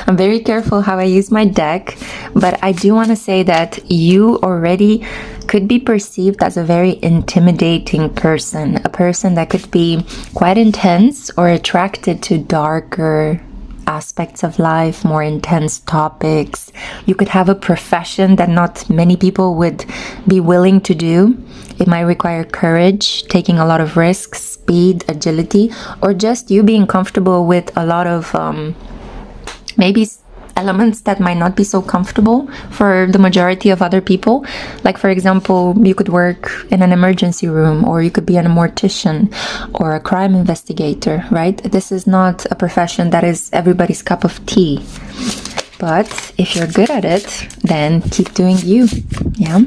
I'm very careful how I use my deck, but I do want to say that you already could be perceived as a very intimidating person, a person that could be quite intense or attracted to darker aspects of life, more intense topics. You could have a profession that not many people would be willing to do. It might require courage, taking a lot of risks, speed, agility, or just you being comfortable with a lot of maybe elements that might not be so comfortable for the majority of other people. Like, for example, you could work in an emergency room, or you could be a mortician or a crime investigator, right? This is not a profession that is everybody's cup of tea. But if you're good at it, then keep doing you. Yeah.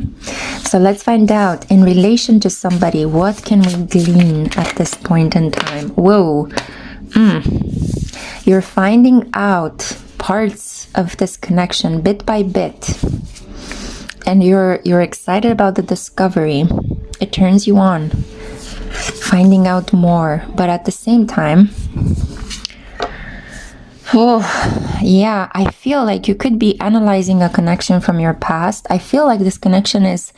So let's find out, in relation to somebody, what can we glean at this point in time? Whoa. You're finding out parts of this connection bit by bit, and you're excited about the discovery. It turns you on, finding out more. But at the same time, yeah, I feel like you could be analyzing a connection from your past. I feel like this connection is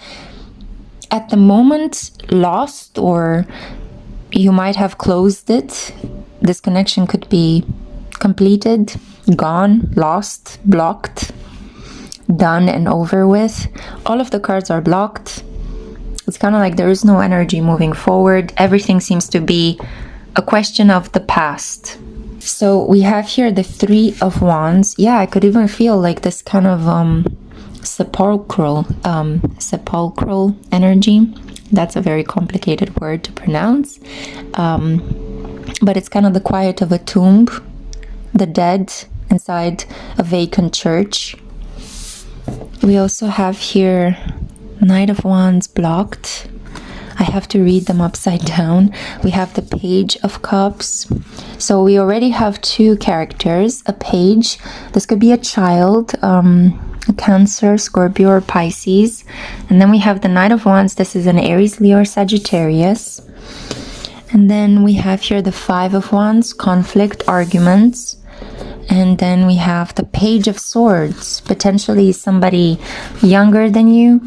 at the moment lost, or you might have closed it. This connection could be completed, gone, lost, blocked, done and over with. All of the cards are blocked. It's kind of like there is no energy moving forward. Everything seems to be a question of the past. So we have here the Three of Wands. Yeah, I could even feel like this kind of sepulchral energy. That's a very complicated word to pronounce. But it's kind of the quiet of a tomb, the dead inside a vacant church. We also have here Knight of Wands blocked. I have to read them upside down. We have the Page of Cups. So we already have two characters, a page. This could be a child, a Cancer, Scorpio, or Pisces. And then we have the Knight of Wands. This is an Aries, Leo, or Sagittarius. And then we have here the Five of Wands, conflict, arguments. And then we have the Page of Swords, potentially somebody younger than you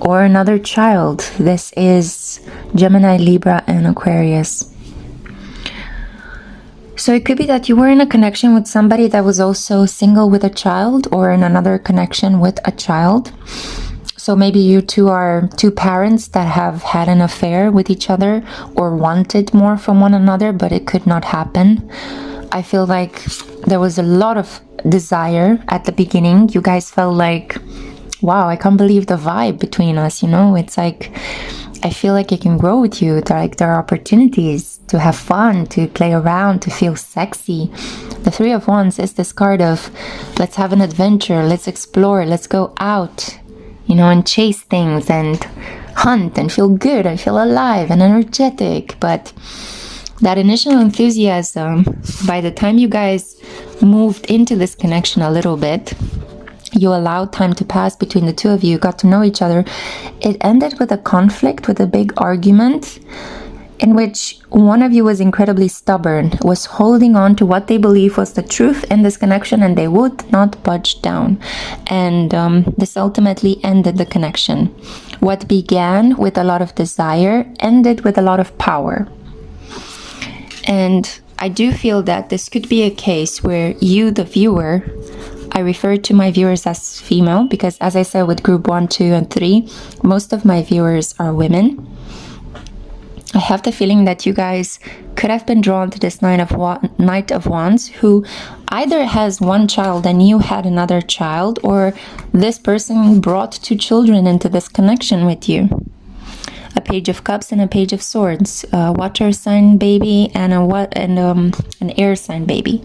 or another child. This is Gemini, Libra, and Aquarius. So it could be that you were in a connection with somebody that was also single with a child, or in another connection with a child. So maybe you two are two parents that have had an affair with each other or wanted more from one another, but it could not happen. I feel like there was a lot of desire at the beginning. You guys felt like, wow, I can't believe the vibe between us, you know? It's like, I feel like it can grow with you. There are opportunities to have fun, to play around, to feel sexy. The Three of Wands is this card of, let's have an adventure, let's explore, let's go out, you know, and chase things and hunt and feel good and feel alive and energetic. But that initial enthusiasm, by the time you guys moved into this connection a little bit, you allowed time to pass between the two of you, got to know each other. It ended with a conflict, with a big argument, in which one of you was incredibly stubborn, was holding on to what they believe was the truth in this connection, and they would not budge down. And this ultimately ended the connection. What began with a lot of desire ended with a lot of power. And I do feel that this could be a case where you, the viewer, I refer to my viewers as female because, as I said, with group 1, 2, and 3, most of my viewers are women. I have the feeling that you guys could have been drawn to this Knight of Wands, who either has one child and you had another child, or this person brought two children into this connection with you. A Page of Cups and a Page of Swords, a water sign baby and an air sign baby.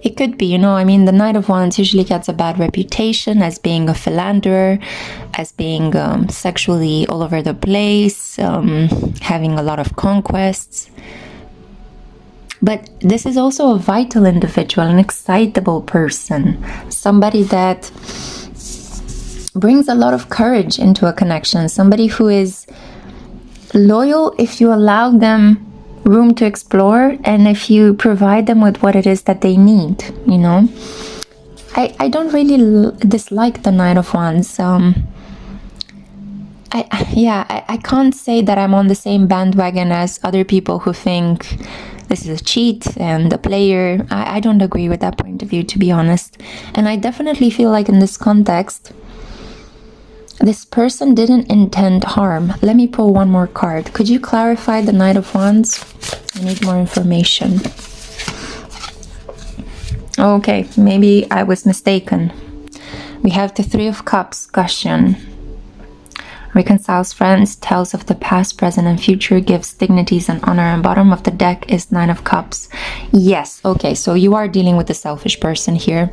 It could be, you know, I mean, the Knight of Wands usually gets a bad reputation as being a philanderer, as being sexually all over the place, having a lot of conquests. But this is also a vital individual, an excitable person, somebody that brings a lot of courage into a connection, somebody who is loyal if you allow them room to explore and if you provide them with what it is that they need, you know. I don't really dislike the Knight of Wands. I can't say that I'm on the same bandwagon as other people who think this is a cheat and a player. I don't agree with that point of view, to be honest. And I definitely feel like in this context, this person didn't intend harm. Let me pull one more card. Could you clarify the Knight of Wands? I need more information. Okay, maybe I was mistaken. We have the Three of Cups cushion. Reconciles friends, tells of the past, present, and future, gives dignities and honor, and bottom of the deck is Nine of Cups. Yes, okay, so you are dealing with a selfish person here.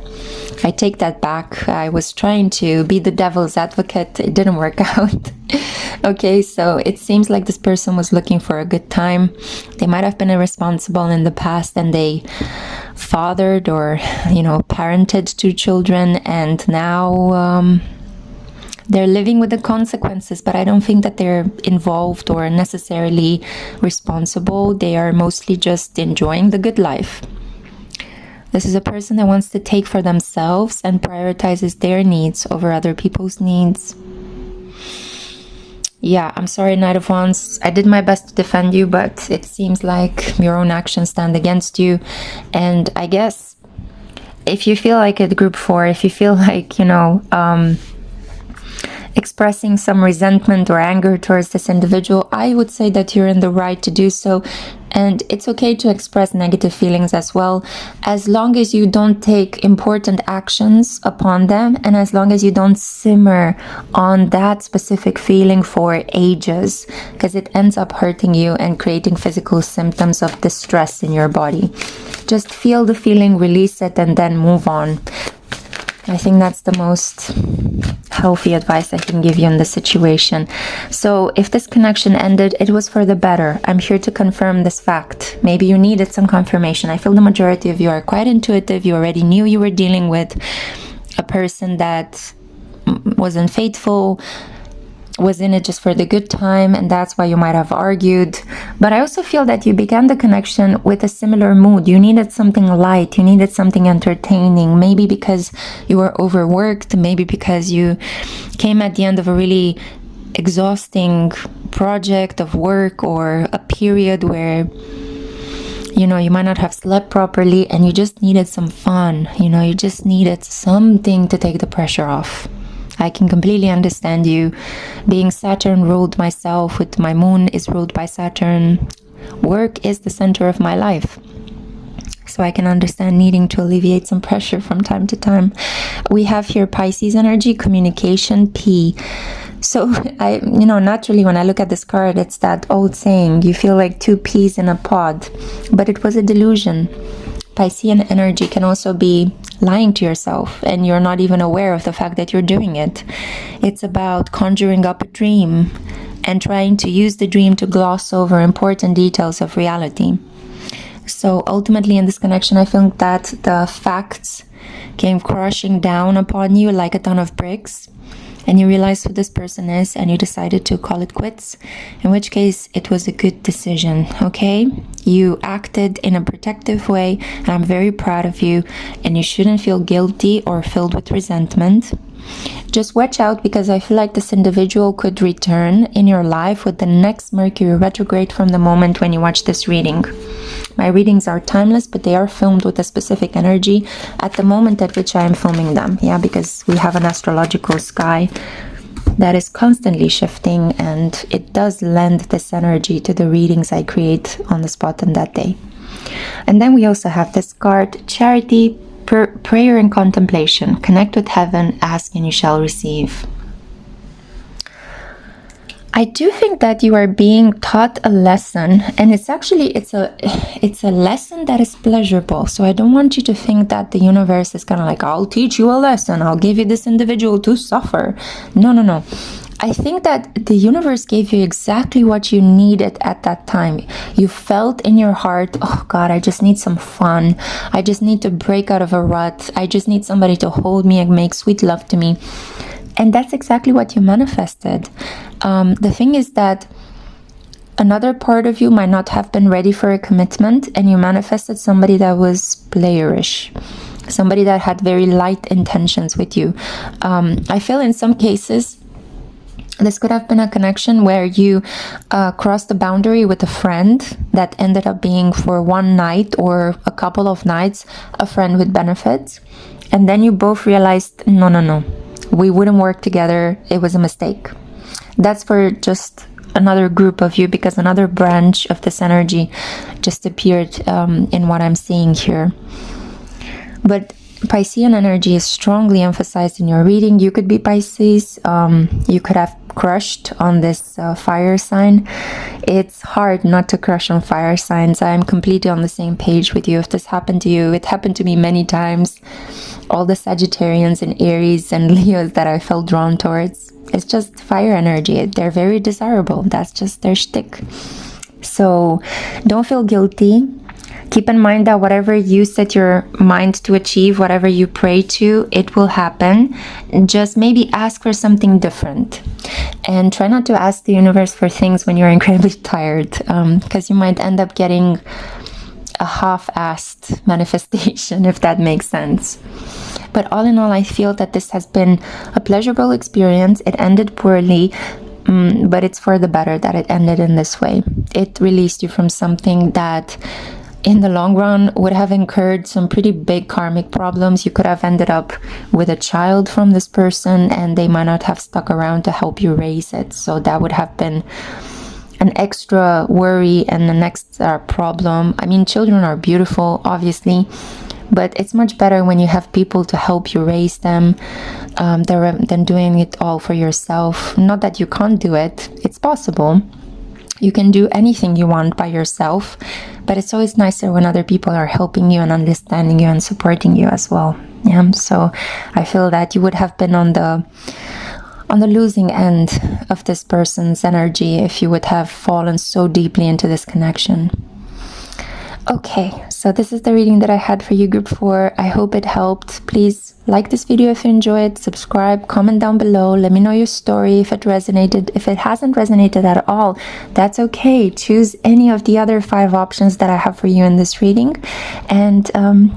I take that back. I was trying to be the devil's advocate. It didn't work out. Okay, so it seems like this person was looking for a good time. They might have been irresponsible in the past, and they fathered or, parented two children, and now they're living with the consequences, but I don't think that they're involved or necessarily responsible. They are mostly just enjoying the good life. This is a person that wants to take for themselves and prioritizes their needs over other people's needs. Yeah, I'm sorry, Knight of Wands. I did my best to defend you, but it seems like your own actions stand against you. And I guess if you feel like it, group 4, if you feel like, expressing some resentment or anger towards this individual, I would say that you're in the right to do so. And it's okay to express negative feelings as well, as long as you don't take important actions upon them, and as long as you don't simmer on that specific feeling for ages, because it ends up hurting you and creating physical symptoms of distress in your body. Just feel the feeling, release it, and then move on. I think that's the most healthy advice I can give you in this situation. So if this connection ended, it was for the better. I'm here to confirm this fact. Maybe you needed some confirmation. I feel the majority of you are quite intuitive. You already knew you were dealing with a person that wasn't faithful, was in it just for the good time, and that's why you might have argued. But I also feel that you began the connection with a similar mood. You needed something light, you needed something entertaining, maybe because you were overworked, maybe because you came at the end of a really exhausting project of work, or a period where you might not have slept properly, and you just needed some fun. You just needed something to take the pressure off. I can completely understand you. Being Saturn ruled myself, with my moon is ruled by Saturn. Work is the center of my life. So I can understand needing to alleviate some pressure from time to time. We have here Pisces energy, communication, P. So naturally when I look at this card, it's that old saying, you feel like two peas in a pod, but it was a delusion. Piscean energy can also be lying to yourself, and you're not even aware of the fact that you're doing it. It's about conjuring up a dream and trying to use the dream to gloss over important details of reality. So ultimately in this connection, I think that the facts came crushing down upon you like a ton of bricks, and you realized who this person is, and you decided to call it quits, in which case it was a good decision, okay? You acted in a protective way, and I'm very proud of you, and you shouldn't feel guilty or filled with resentment. Just watch out, because I feel like this individual could return in your life with the next Mercury retrograde from the moment when you watch this reading. My readings are timeless, but they are filmed with a specific energy at the moment at which I am filming them. Yeah, because we have an astrological sky that is constantly shifting, and it does lend this energy to the readings I create on the spot on that day. And then we also have this card, Charity, Prayer and Contemplation. Connect with heaven, ask and you shall receive. I do think that you are being taught a lesson, and it's a lesson that is pleasurable. So I don't want you to think that the universe is kind of like, I'll teach you a lesson, I'll give you this individual to suffer. No. I think that the universe gave you exactly what you needed at that time. You felt in your heart, oh God, I just need some fun. I just need to break out of a rut. I just need somebody to hold me and make sweet love to me. And that's exactly what you manifested. The thing is that another part of you might not have been ready for a commitment, and you manifested somebody that was playerish, somebody that had very light intentions with you. I feel in some cases this could have been a connection where you crossed the boundary with a friend that ended up being, for one night or a couple of nights, a friend with benefits. And then you both realized, no, we wouldn't work together. It was a mistake. That's for just another group of you, because another branch of this energy just appeared in what I'm seeing here. But Piscean energy is strongly emphasized in your reading. You could be Pisces. You could have crushed on this fire sign. It's hard not to crush on fire signs. I'm completely on the same page with you. If this happened to you, it happened to me many times. All the Sagittarians and Aries and Leos that I felt drawn towards, it's just fire energy. They're very desirable. That's just their shtick. So don't feel guilty. Keep in mind that whatever you set your mind to achieve, whatever you pray to, it will happen. Just maybe ask for something different. And try not to ask the universe for things when you're incredibly tired, because you might end up getting a half-assed manifestation, if that makes sense. But all in all, I feel that this has been a pleasurable experience. It ended poorly, but it's for the better that it ended in this way. It released you from something that in the long run would have incurred some pretty big karmic problems. You could have ended up with a child from this person and they might not have stuck around to help you raise it. So that would have been an extra worry and an extra problem. I mean, children are beautiful, obviously, but it's much better when you have people to help you raise them than doing it all for yourself. Not that you can't do it, it's possible. You can do anything you want by yourself, but it's always nicer when other people are helping you and understanding you and supporting you as well. Yeah, so I feel that you would have been on the losing end of this person's energy if you would have fallen so deeply into this connection. Okay, so this is the reading that I had for you, group 4. I hope it helped. Please like this video if you enjoyed, subscribe, comment down below, let me know your story if it resonated. If it hasn't resonated at all, that's okay. Choose any of the other 5 options that I have for you in this reading. And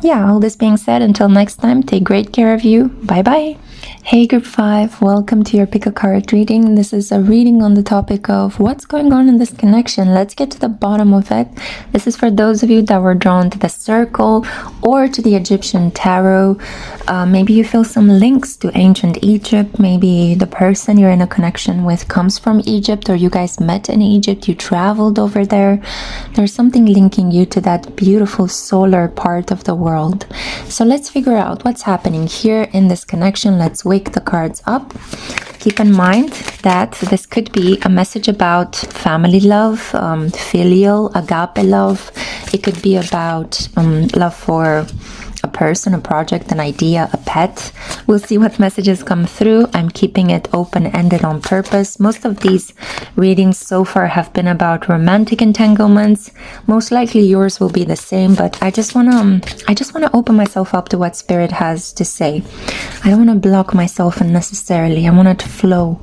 yeah, all this being said, until next time, take great care of you. Bye bye. Hey group 5, welcome to your pick a card reading. This is a reading on the topic of what's going on in this connection. Let's get to the bottom of it. This is for those of you that were drawn to the circle or to the Egyptian tarot. Maybe you feel some links to ancient Egypt. Maybe the person you're in a connection with comes from Egypt, or you guys met in Egypt, you traveled over there. There's something linking you to that beautiful solar part of the world. So let's figure out what's happening here in this connection. Let's wake the cards up. Keep in mind that this could be a message about family love, filial, agape love. It could be about love for a person, a project, an idea, a pet. We'll see what messages come through. I'm keeping it open-ended on purpose. Most of these readings so far have been about romantic entanglements. Most likely yours will be the same, but I just want to open myself up to what Spirit has to say. I don't want to block myself unnecessarily. I want it to flow.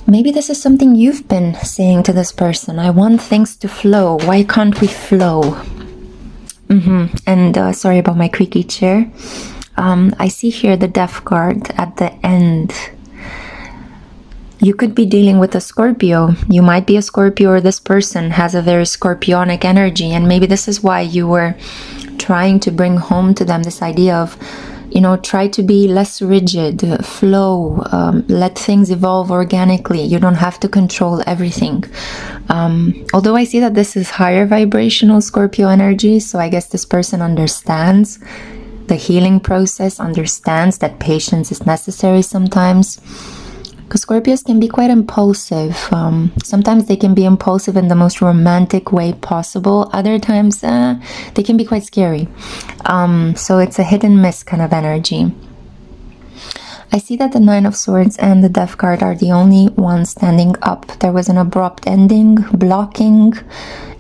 Maybe this is something you've been saying to this person. I want things to flow. Why can't we flow? And sorry about my creaky chair. I see here the Death card at the end. You could be dealing with a Scorpio. You might be a Scorpio, or this person has a very Scorpionic energy, and maybe this is why you were trying to bring home to them this idea of, you know, try to be less rigid, flow, let things evolve organically. You don't have to control everything. Although I see that this is higher vibrational Scorpio energy, so I guess this person understands the healing process, understands that patience is necessary sometimes. Because Scorpios can be quite impulsive. Sometimes they can be impulsive in the most romantic way possible. Other times they can be quite scary. So it's a hit and miss kind of energy. I see that the Nine of Swords and the Death card are the only ones standing up. There was an abrupt ending, blocking.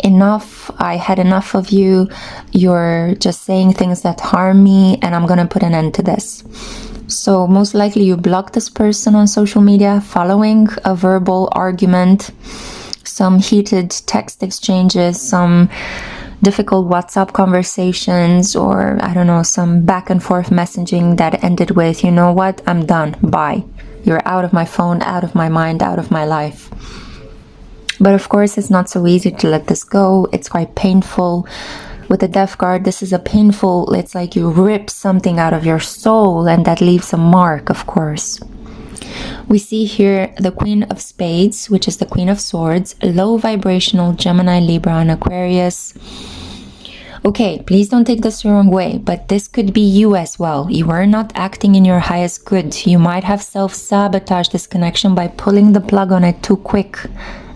Enough. I had enough of you. You're just saying things that harm me, and I'm gonna put an end to this. So most likely you blocked this person on social media following a verbal argument, some heated text exchanges, some difficult WhatsApp conversations, or I don't know, some back and forth messaging that ended with, you know what, I'm done, bye. You're out of my phone, out of my mind, out of my life. But of course, it's not so easy to let this go. It's quite painful. With the Death card, this is a painful, it's like you rip something out of your soul, and that leaves a mark, of course. We see here the Queen of Spades, which is the Queen of Swords, low vibrational Gemini, Libra, and Aquarius. Okay, please don't take this the wrong way, but this could be you as well. You are not acting in your highest good. You might have self-sabotaged this connection by pulling the plug on it too quick.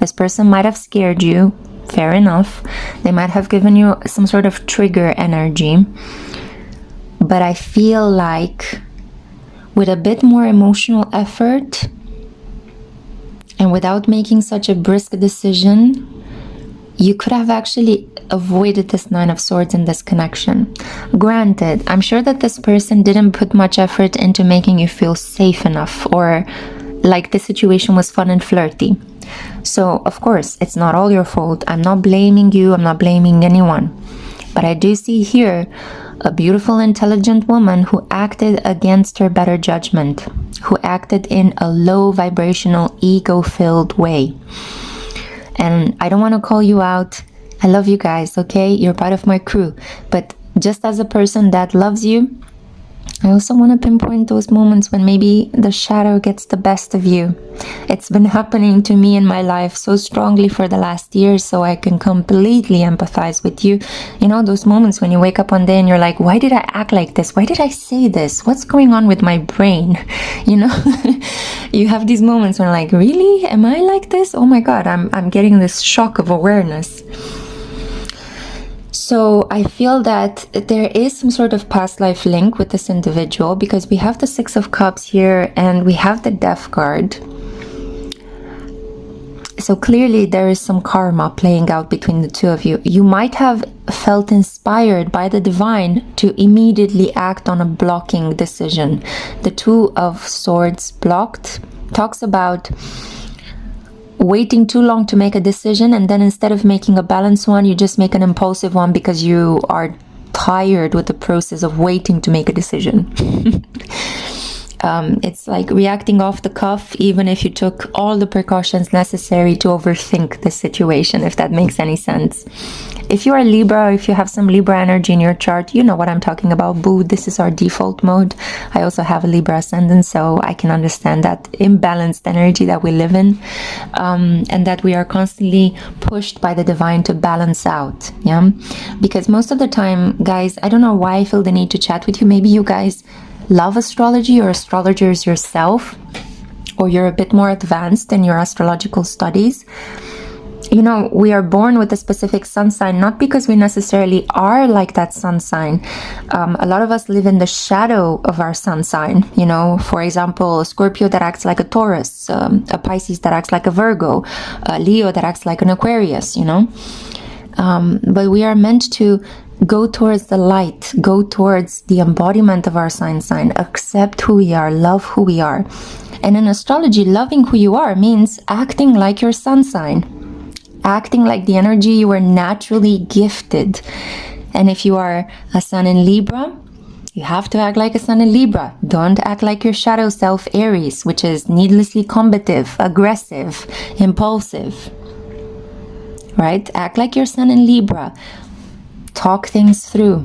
This person might have scared you. Fair enough. They might have given you some sort of trigger energy. But I feel like with a bit more emotional effort and without making such a brisk decision, you could have actually avoided this Nine of Swords in this connection. Granted, I'm sure that this person didn't put much effort into making you feel safe enough or like the situation was fun and flirty. So, of course, it's not all your fault. I'm not blaming you. I'm not blaming anyone. But I do see here a beautiful, intelligent woman who acted against her better judgment, who acted in a low vibrational, ego-filled way. And I don't want to call you out. I love you guys, okay? You're part of my crew. But just as a person that loves you, I also want to pinpoint those moments when maybe the shadow gets the best of you. It's been happening to me in my life so strongly for the last year, so I can completely empathize with you. You know, those moments when you wake up one day and you're like, why did I act like this? Why did I say this? What's going on with my brain? You know, you have these moments when like, really? Am I like this? Oh my God, I'm getting this shock of awareness. So I feel that there is some sort of past life link with this individual because we have the Six of Cups here and we have the Death card. So clearly there is some karma playing out between the two of you. You might have felt inspired by the divine to immediately act on a blocking decision. The Two of Swords blocked talks about waiting too long to make a decision, and then instead of making a balanced one, you just make an impulsive one because you are tired with the process of waiting to make a decision. It's like reacting off the cuff, even if you took all the precautions necessary to overthink the situation, if that makes any sense. If you are Libra, or if you have some Libra energy in your chart, you know what I'm talking about. Boo, this is our default mode. I also have a Libra ascendant, so I can understand that imbalanced energy that we live in, and that we are constantly pushed by the divine to balance out. Yeah, because most of the time, guys, I don't know why I feel the need to chat with you. Maybe you guys love astrology or astrologers yourself, or you're a bit more advanced in your astrological studies. You know, we are born with a specific sun sign, not because we necessarily are like that sun sign. A lot of us live in the shadow of our sun sign. You know, for example, a Scorpio that acts like a Taurus, a Pisces that acts like a Virgo, a Leo that acts like an Aquarius, you know. But we are meant to go towards the light, go towards the embodiment of our sign, accept who we are, love who we are. And in astrology, loving who you are means acting like your sun sign, acting like the energy you were naturally gifted. And if you are a sun in Libra, you have to act like a sun in Libra. Don't act like your shadow self, Aries, which is needlessly combative, aggressive, impulsive. Right? Act like your sun in Libra. Talk things through.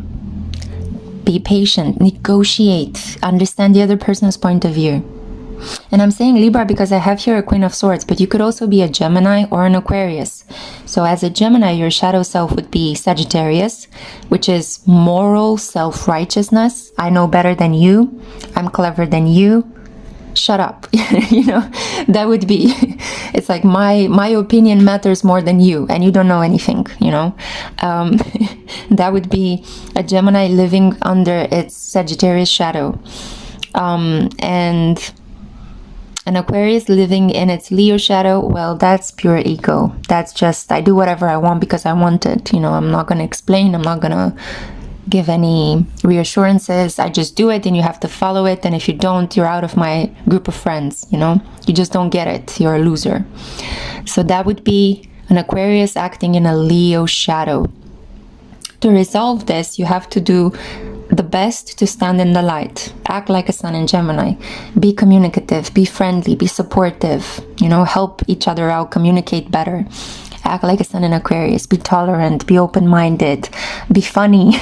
Be patient. Negotiate. Understand the other person's point of view. And I'm saying Libra because I have here a Queen of Swords, but you could also be a Gemini or an Aquarius. So as a Gemini, your shadow self would be Sagittarius, which is moral self-righteousness. I know better than you. I'm clever than you. Shut up. You know, that would be, it's like my opinion matters more than you, and you don't know anything, you know. That would be a Gemini living under its Sagittarius shadow. And an Aquarius living in its Leo shadow, well, that's pure ego. That's just, I do whatever I want because I want it. You know, I'm not going to explain. I'm not going to give any reassurances. I just do it and you have to follow it. And if you don't, you're out of my group of friends, you know. You just don't get it. You're a loser. So that would be an Aquarius acting in a Leo shadow. To resolve this, you have to do the best to stand in the light. Act like a sun in Gemini. Be communicative, be friendly, be supportive, you know, help each other out, communicate better. Act like a sun in Aquarius. Be tolerant, be open-minded, be funny.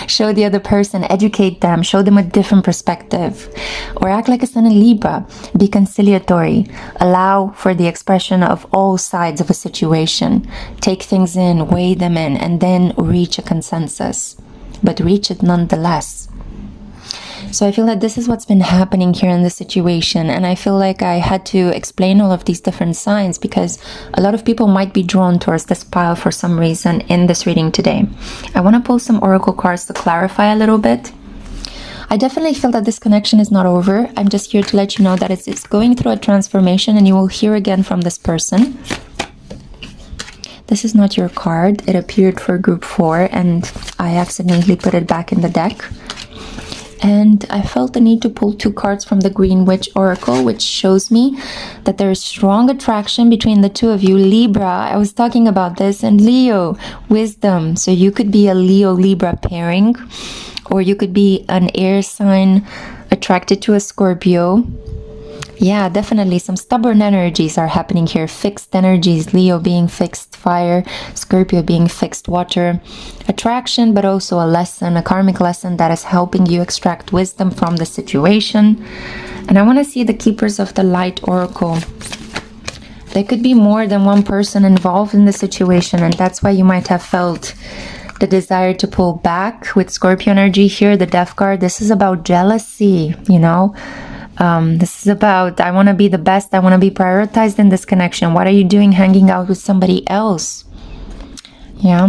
Show the other person, educate them, show them a different perspective. Or act like a sun in Libra. Be conciliatory. Allow for the expression of all sides of a situation. Take things in, weigh them in, and then reach a consensus. But reach it nonetheless. So I feel that this is what's been happening here in the situation, and I feel like I had to explain all of these different signs because a lot of people might be drawn towards this pile for some reason in this reading today. I want to pull some oracle cards to clarify a little bit. I definitely feel that this connection is not over. I'm just here to let you know that it's going through a transformation, and you will hear again from this person. This is not your card. It appeared for group 4 and I accidentally put it back in the deck. And I felt the need to pull 2 cards from the Green Witch Oracle, which shows me that there is strong attraction between the two of you. Libra, I was talking about this, and Leo, wisdom. So you could be a Leo-Libra pairing, or you could be an air sign attracted to a Scorpio. Yeah, definitely some stubborn energies are happening here. Fixed energies, Leo being fixed fire, Scorpio being fixed water. Attraction, but also a lesson, a karmic lesson that is helping you extract wisdom from the situation. And I want to see the Keepers of the Light Oracle. There could be more than one person involved in the situation, and that's why you might have felt the desire to pull back with Scorpio energy here, the Death card. This is about jealousy, you know. This is about, I want to be the best. I want to be prioritized in this connection. What are you doing hanging out with somebody else? Yeah.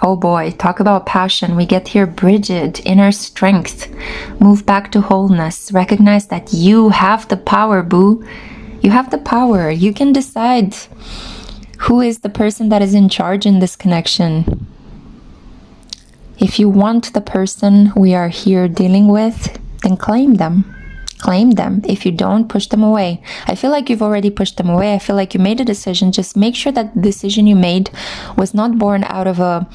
Oh boy, talk about passion. We get here Bridget, inner strength. Move back to wholeness. Recognize that you have the power, boo. You have the power. You can decide who is the person that is in charge in this connection. If you want the person we are here dealing with, then claim them. Claim them. If you don't, push them away. I feel like you've already pushed them away. I feel like you made a decision. Just make sure that the decision you made was not born out of a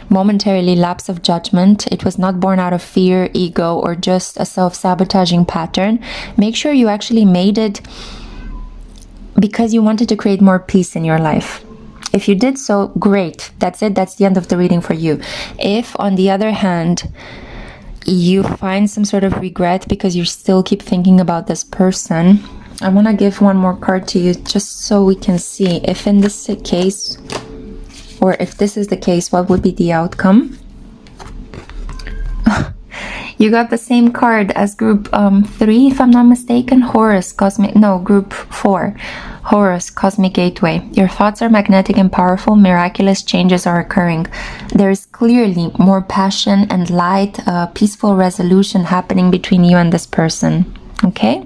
momentarily lapse of judgment. It was not born out of fear, ego, or just a self-sabotaging pattern. Make sure you actually made it because you wanted to create more peace in your life. If you did so, great. That's it. That's the end of the reading for you. If, on the other hand, you find some sort of regret because you still keep thinking about this person, I want to give one more card to you just so we can see if in this case, or if this is the case, what would be the outcome. You got the same card as group 3, if I'm not mistaken. Horus, cosmic, no, group 4. Horus, cosmic gateway. Your thoughts are magnetic and powerful. Miraculous changes are occurring. There is clearly more passion and light, peaceful resolution happening between you and this person. Okay?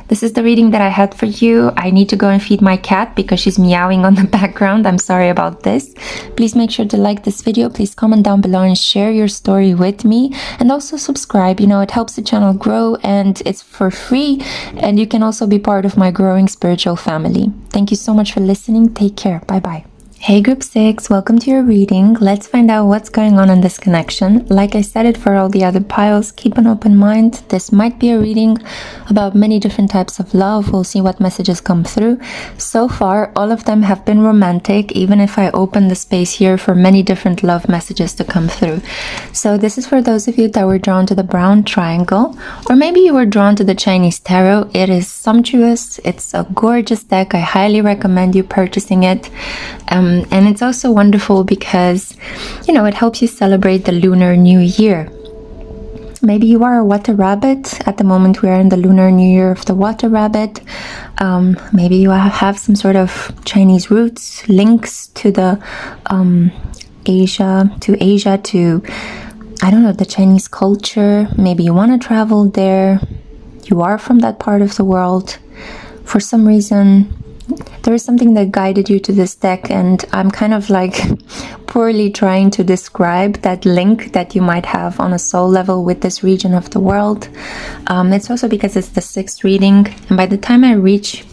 This is the reading that I had for you. I need to go and feed my cat because she's meowing on the background. I'm sorry about this. Please make sure to like this video. Please comment down below and share your story with me. And also subscribe. You know, it helps the channel grow and it's for free. And you can also be part of my growing spiritual family. Thank you so much for listening. Take care. Bye-bye. Hey group 6, welcome to your reading. Let's find out what's going on in this connection. Like I said it for all the other piles, keep an open mind. This might be a reading about many different types of love. We'll see what messages come through. So far, all of them have been romantic, even if I open the space here for many different love messages to come through. So this is for those of you that were drawn to the brown triangle, or maybe you were drawn to the Chinese tarot. It is sumptuous. It's a gorgeous deck. I highly recommend you purchasing it. And it's also wonderful because, you know, it helps you celebrate the Lunar New Year. Maybe you are a water rabbit. At the moment, we are in the Lunar New Year of the water rabbit. Maybe you have some sort of Chinese roots, links to the Asia, to, I don't know, the Chinese culture. Maybe you want to travel there. You are from that part of the world. For some reason, there is something that guided you to this deck, and I'm kind of like poorly trying to describe that link that you might have on a soul level with this region of the world. It's also because it's the 6th reading, and by the time I reach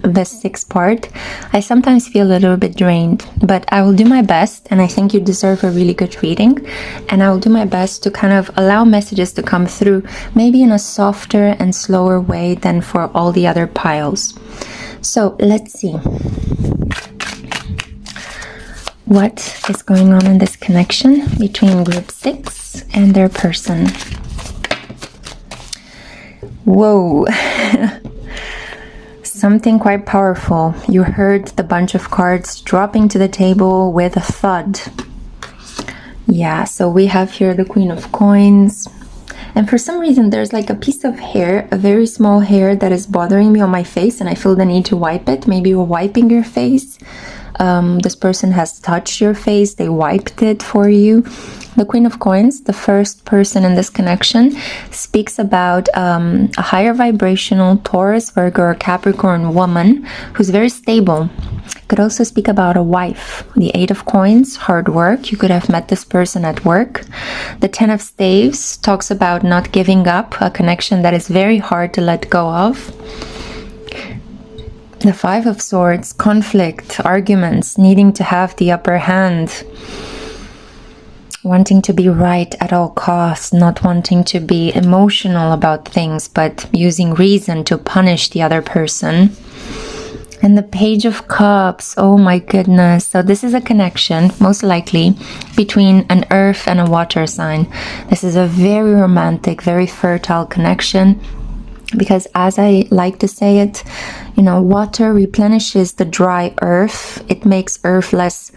the 6th part, I sometimes feel a little bit drained, but I will do my best, and I think you deserve a really good reading, and I will do my best to kind of allow messages to come through, maybe in a softer and slower way than for all the other piles. So let's see. What is going on in this connection between group 6 and their person? Whoa. Something quite powerful. You heard the bunch of cards dropping to the table with a thud. Yeah, so we have here the Queen of Coins. And for some reason, there's like a piece of hair, a very small hair that is bothering me on my face, and I feel the need to wipe it. Maybe you're wiping your face. This person has touched your face. They wiped it for you. The Queen of Coins, the first person in this connection, speaks about a higher vibrational Taurus, Virgo, or Capricorn woman who's very stable. Could also speak about a wife. The 8 of Coins, hard work. You could have met this person at work. The 10 of Staves talks about not giving up, a connection that is very hard to let go of. The 5 of Swords, conflict, arguments, needing to have the upper hand. Wanting to be right at all costs, not wanting to be emotional about things, but using reason to punish the other person. And the Page of Cups, oh my goodness. So this is a connection, most likely, between an earth and a water sign. This is a very romantic, very fertile connection. Because as I like to say it, you know, water replenishes the dry earth. It makes earth less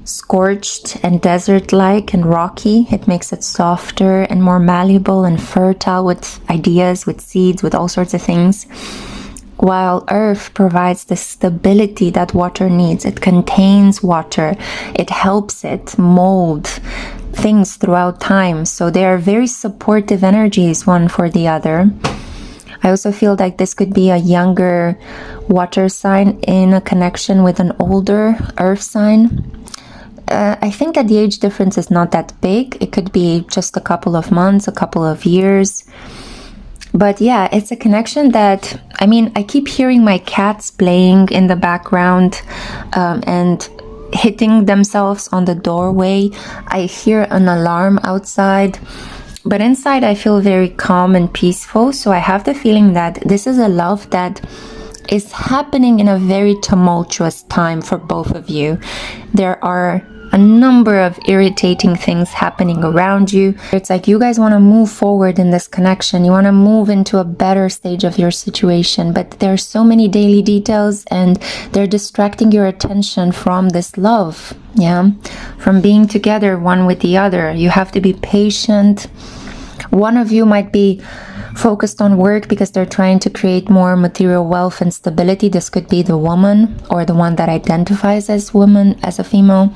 scorched and desert-like and rocky. It makes it softer and more malleable and fertile with ideas, with seeds, with all sorts of things. While earth provides the stability that water needs. It contains water. It helps it mold things throughout time. So they are very supportive energies, one for the other. I also feel like this could be a younger water sign in a connection with an older earth sign. I think that the age difference is not that big. It could be just a couple of months, a couple of years. But yeah, it's a connection that, I mean, I keep hearing my cats playing in the background and hitting themselves on the doorway. I hear an alarm outside. But inside I feel very calm and peaceful. So I have the feeling that this is a love that is happening in a very tumultuous time for both of you. There are a number of irritating things happening around you. It's like you guys want to move forward in this connection. You want to move into a better stage of your situation, but there are so many daily details and they're distracting your attention from this love, yeah, from being together one with the other. You have to be patient. One of you might be focused on work because they're trying to create more material wealth and stability. This could be the woman or the one that identifies as woman, as a female.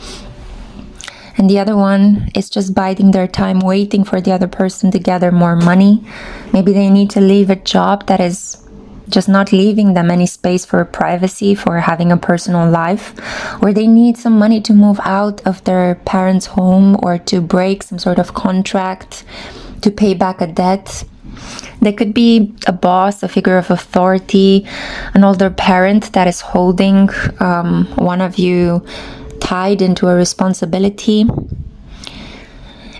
And the other one is just biding their time, waiting for the other person to gather more money. Maybe they need to leave a job that is just not leaving them any space for privacy, for having a personal life. Or they need some money to move out of their parents' home or to break some sort of contract, to pay back a debt. They could be a boss, a figure of authority, an older parent that is holding one of you tied into a responsibility.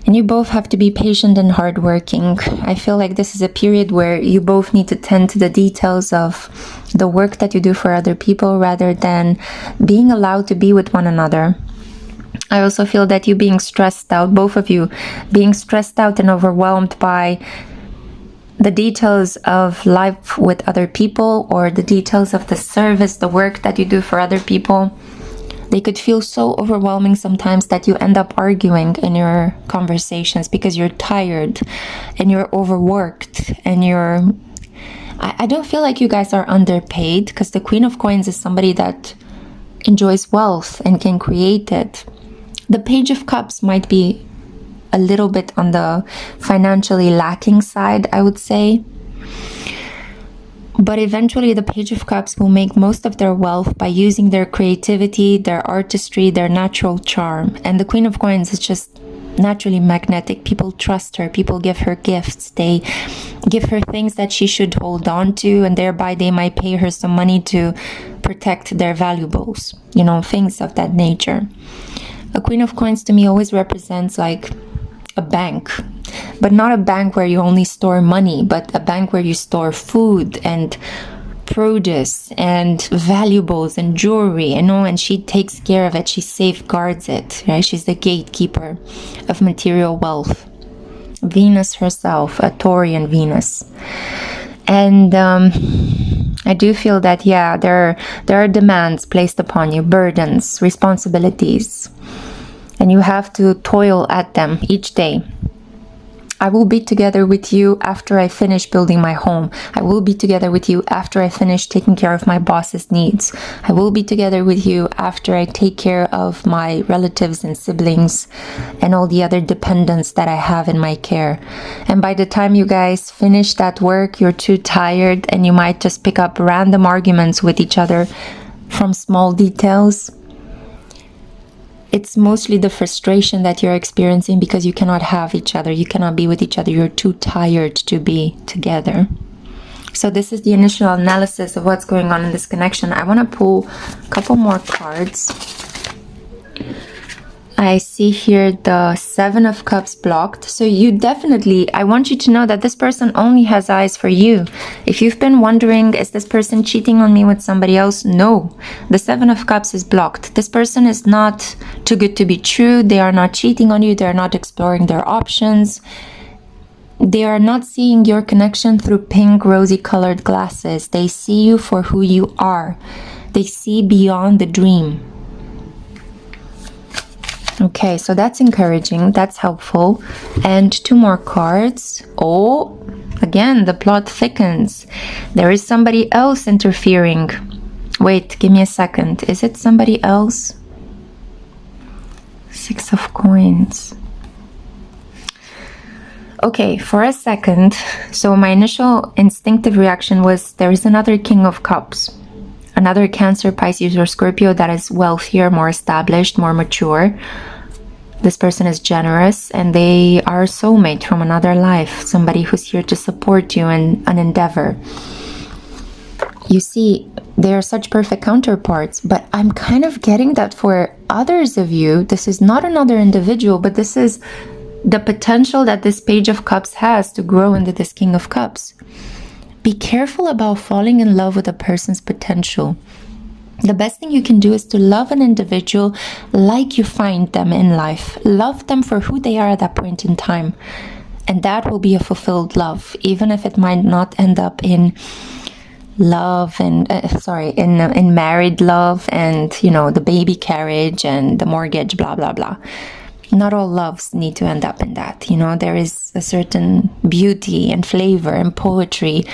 And you both have to be patient and hardworking. I feel like this is a period where you both need to tend to the details of the work that you do for other people rather than being allowed to be with one another. I also feel that you being stressed out, both of you being stressed out and overwhelmed by the details of life with other people or the details of the service, the work that you do for other people. They could feel so overwhelming sometimes that you end up arguing in your conversations because you're tired and you're overworked and I don't feel like you guys are underpaid, because the Queen of Coins is somebody that enjoys wealth and can create it. The Page of Cups might be a little bit on the financially lacking side, I would say. But eventually the Page of Cups will make most of their wealth by using their creativity, their artistry, their natural charm. And the Queen of Coins is just naturally magnetic. People trust her. People give her gifts. They give her things that she should hold on to, and thereby they might pay her some money to protect their valuables, you know, things of that nature. A Queen of Coins to me always represents like a bank, but not a bank where you only store money, but a bank where you store food and produce and valuables and jewelry, you know, and she takes care of it. She safeguards it, right? She's the gatekeeper of material wealth. Venus herself, a Taurian Venus. And I do feel that, yeah, there are demands placed upon you, burdens, responsibilities, and you have to toil at them each day. I will be together with you after I finish building my home. I will be together with you after I finish taking care of my boss's needs. I will be together with you after I take care of my relatives and siblings and all the other dependents that I have in my care. And by the time you guys finish that work, you're too tired and you might just pick up random arguments with each other from small details. It's mostly the frustration that you're experiencing because you cannot have each other. You cannot be with each other. You're too tired to be together. So this is the initial analysis of what's going on in this connection. I want to pull a couple more cards. I see here the 7 of Cups blocked. So you definitely, I want you to know that this person only has eyes for you. If you've been wondering, is this person cheating on me with somebody else? No. The 7 of Cups is blocked. This person is not too good to be true. They are not cheating on you. They are not exploring their options. They are not seeing your connection through pink, rosy colored glasses. They see you for who you are. They see beyond the dream. Okay, so that's encouraging, that's helpful. And 2 more cards. Oh, again, the plot thickens. There is somebody else interfering. Wait, give me a second. Is it somebody else? 6 of Coins. Okay, for a second, so my initial instinctive reaction was there is another King of Cups. Another Cancer, Pisces, or Scorpio that is wealthier, more established, more mature. This person is generous and they are a soulmate from another life. Somebody who's here to support you in an endeavor. You see, they are such perfect counterparts, but I'm kind of getting that for others of you, this is not another individual, but this is the potential that this Page of Cups has to grow into this King of Cups. Be careful about falling in love with a person's potential. The best thing you can do is to love an individual like you find them in life. Love them for who they are at that point in time. And that will be a fulfilled love, even if it might not end up in love and, in married love and, you know, the baby carriage and the mortgage, blah, blah, blah. Not all loves need to end up in that. You know, there is a certain beauty and flavor and poetry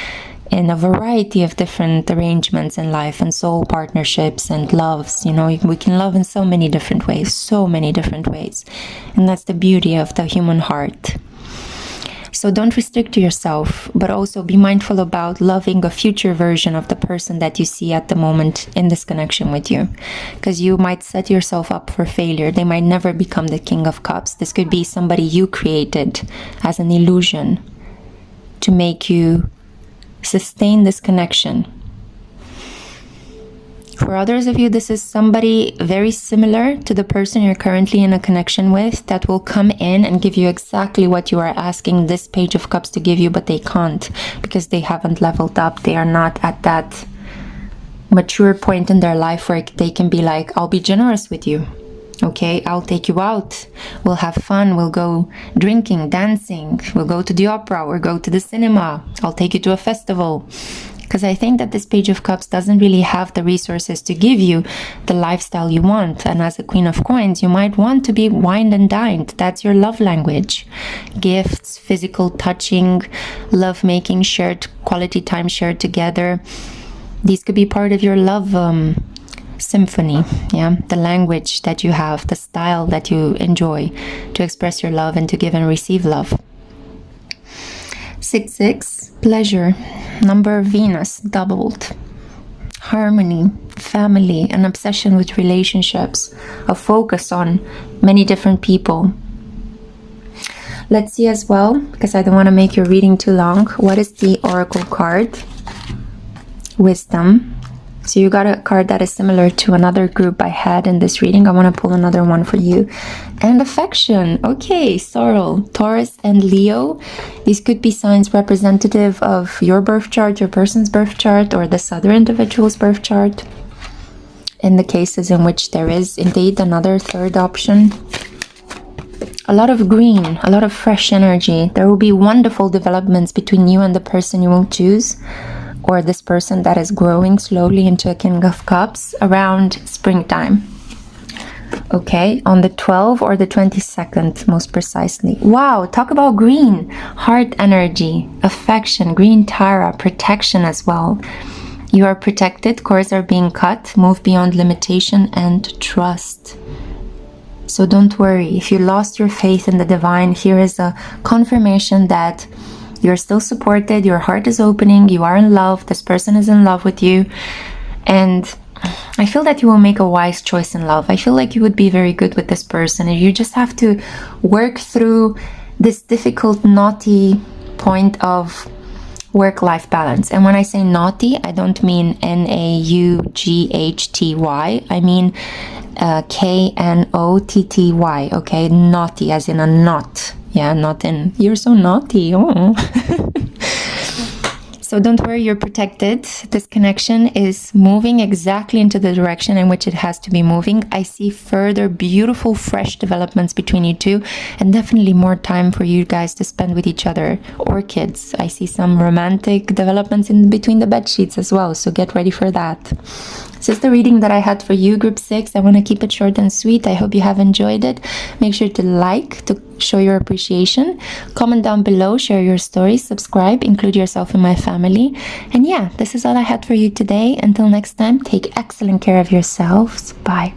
in a variety of different arrangements in life and soul partnerships and loves. You know, we can love in so many different ways. And that's the beauty of the human heart. So don't restrict yourself, but also be mindful about loving a future version of the person that you see at the moment in this connection with you. Because you might set yourself up for failure. They might never become the King of Cups. This could be somebody you created as an illusion to make you sustain this connection. For others of you, this is somebody very similar to the person you're currently in a connection with that will come in and give you exactly what you are asking this Page of Cups to give you, but they can't because they haven't leveled up. They are not at that mature point in their life where they can be like, I'll be generous with you. Okay, I'll take you out. We'll have fun. We'll go drinking, dancing. We'll go to the opera or go to the cinema. I'll take you to a festival. Because I think that this Page of Cups doesn't really have the resources to give you the lifestyle you want. And as a Queen of Coins, you might want to be wined and dined. That's your love language. Gifts, physical touching, love making, shared quality time shared together. These could be part of your love symphony. Yeah, the language that you have, the style that you enjoy to express your love and to give and receive love. 6-6, pleasure. Number Venus doubled. Harmony, family, an obsession with relationships, a focus on many different people. Let's see as well, because I don't want to make your reading too long. What is the Oracle card? Wisdom, So you got a card that is similar to another group I had in this reading. I want to pull another one for you. And affection. Okay, sorrow. Taurus and Leo. These could be signs representative of your birth chart, your person's birth chart, or this other individual's birth chart. In the cases in which there is indeed another third option. A lot of green, a lot of fresh energy. There will be wonderful developments between you and the person you will choose, or this person that is growing slowly into a King of Cups around springtime. Okay, on the 12th or the 22nd, most precisely. Wow, talk about green. Heart energy, affection, green Tara, protection as well. You are protected, cords are being cut, move beyond limitation and trust. So don't worry, if you lost your faith in the divine, here is a confirmation that you're still supported, your heart is opening, you are in love, this person is in love with you, and I feel that you will make a wise choice in love. I feel like you would be very good with this person, and you just have to work through this difficult, knotty point of work-life balance. And when I say naughty, I don't mean N-A-U-G-H-T-Y, I mean K-N-O-T-T-Y, okay? Naughty, as in a knot. Yeah, not in, you're so naughty. Oh. So don't worry, you're protected. This connection is moving exactly into the direction in which it has to be moving. I see further beautiful, fresh developments between you two, and definitely more time for you guys to spend with each other or kids. I see some romantic developments in between the bed sheets as well, so get ready for that. This is the reading that I had for you, Group 6. I want to keep it short and sweet. I hope you have enjoyed it. Make sure to like, to show your appreciation. Comment down below, share your stories, subscribe, include yourself in my family. And yeah, this is all I had for you today. Until next time, take excellent care of yourselves. Bye.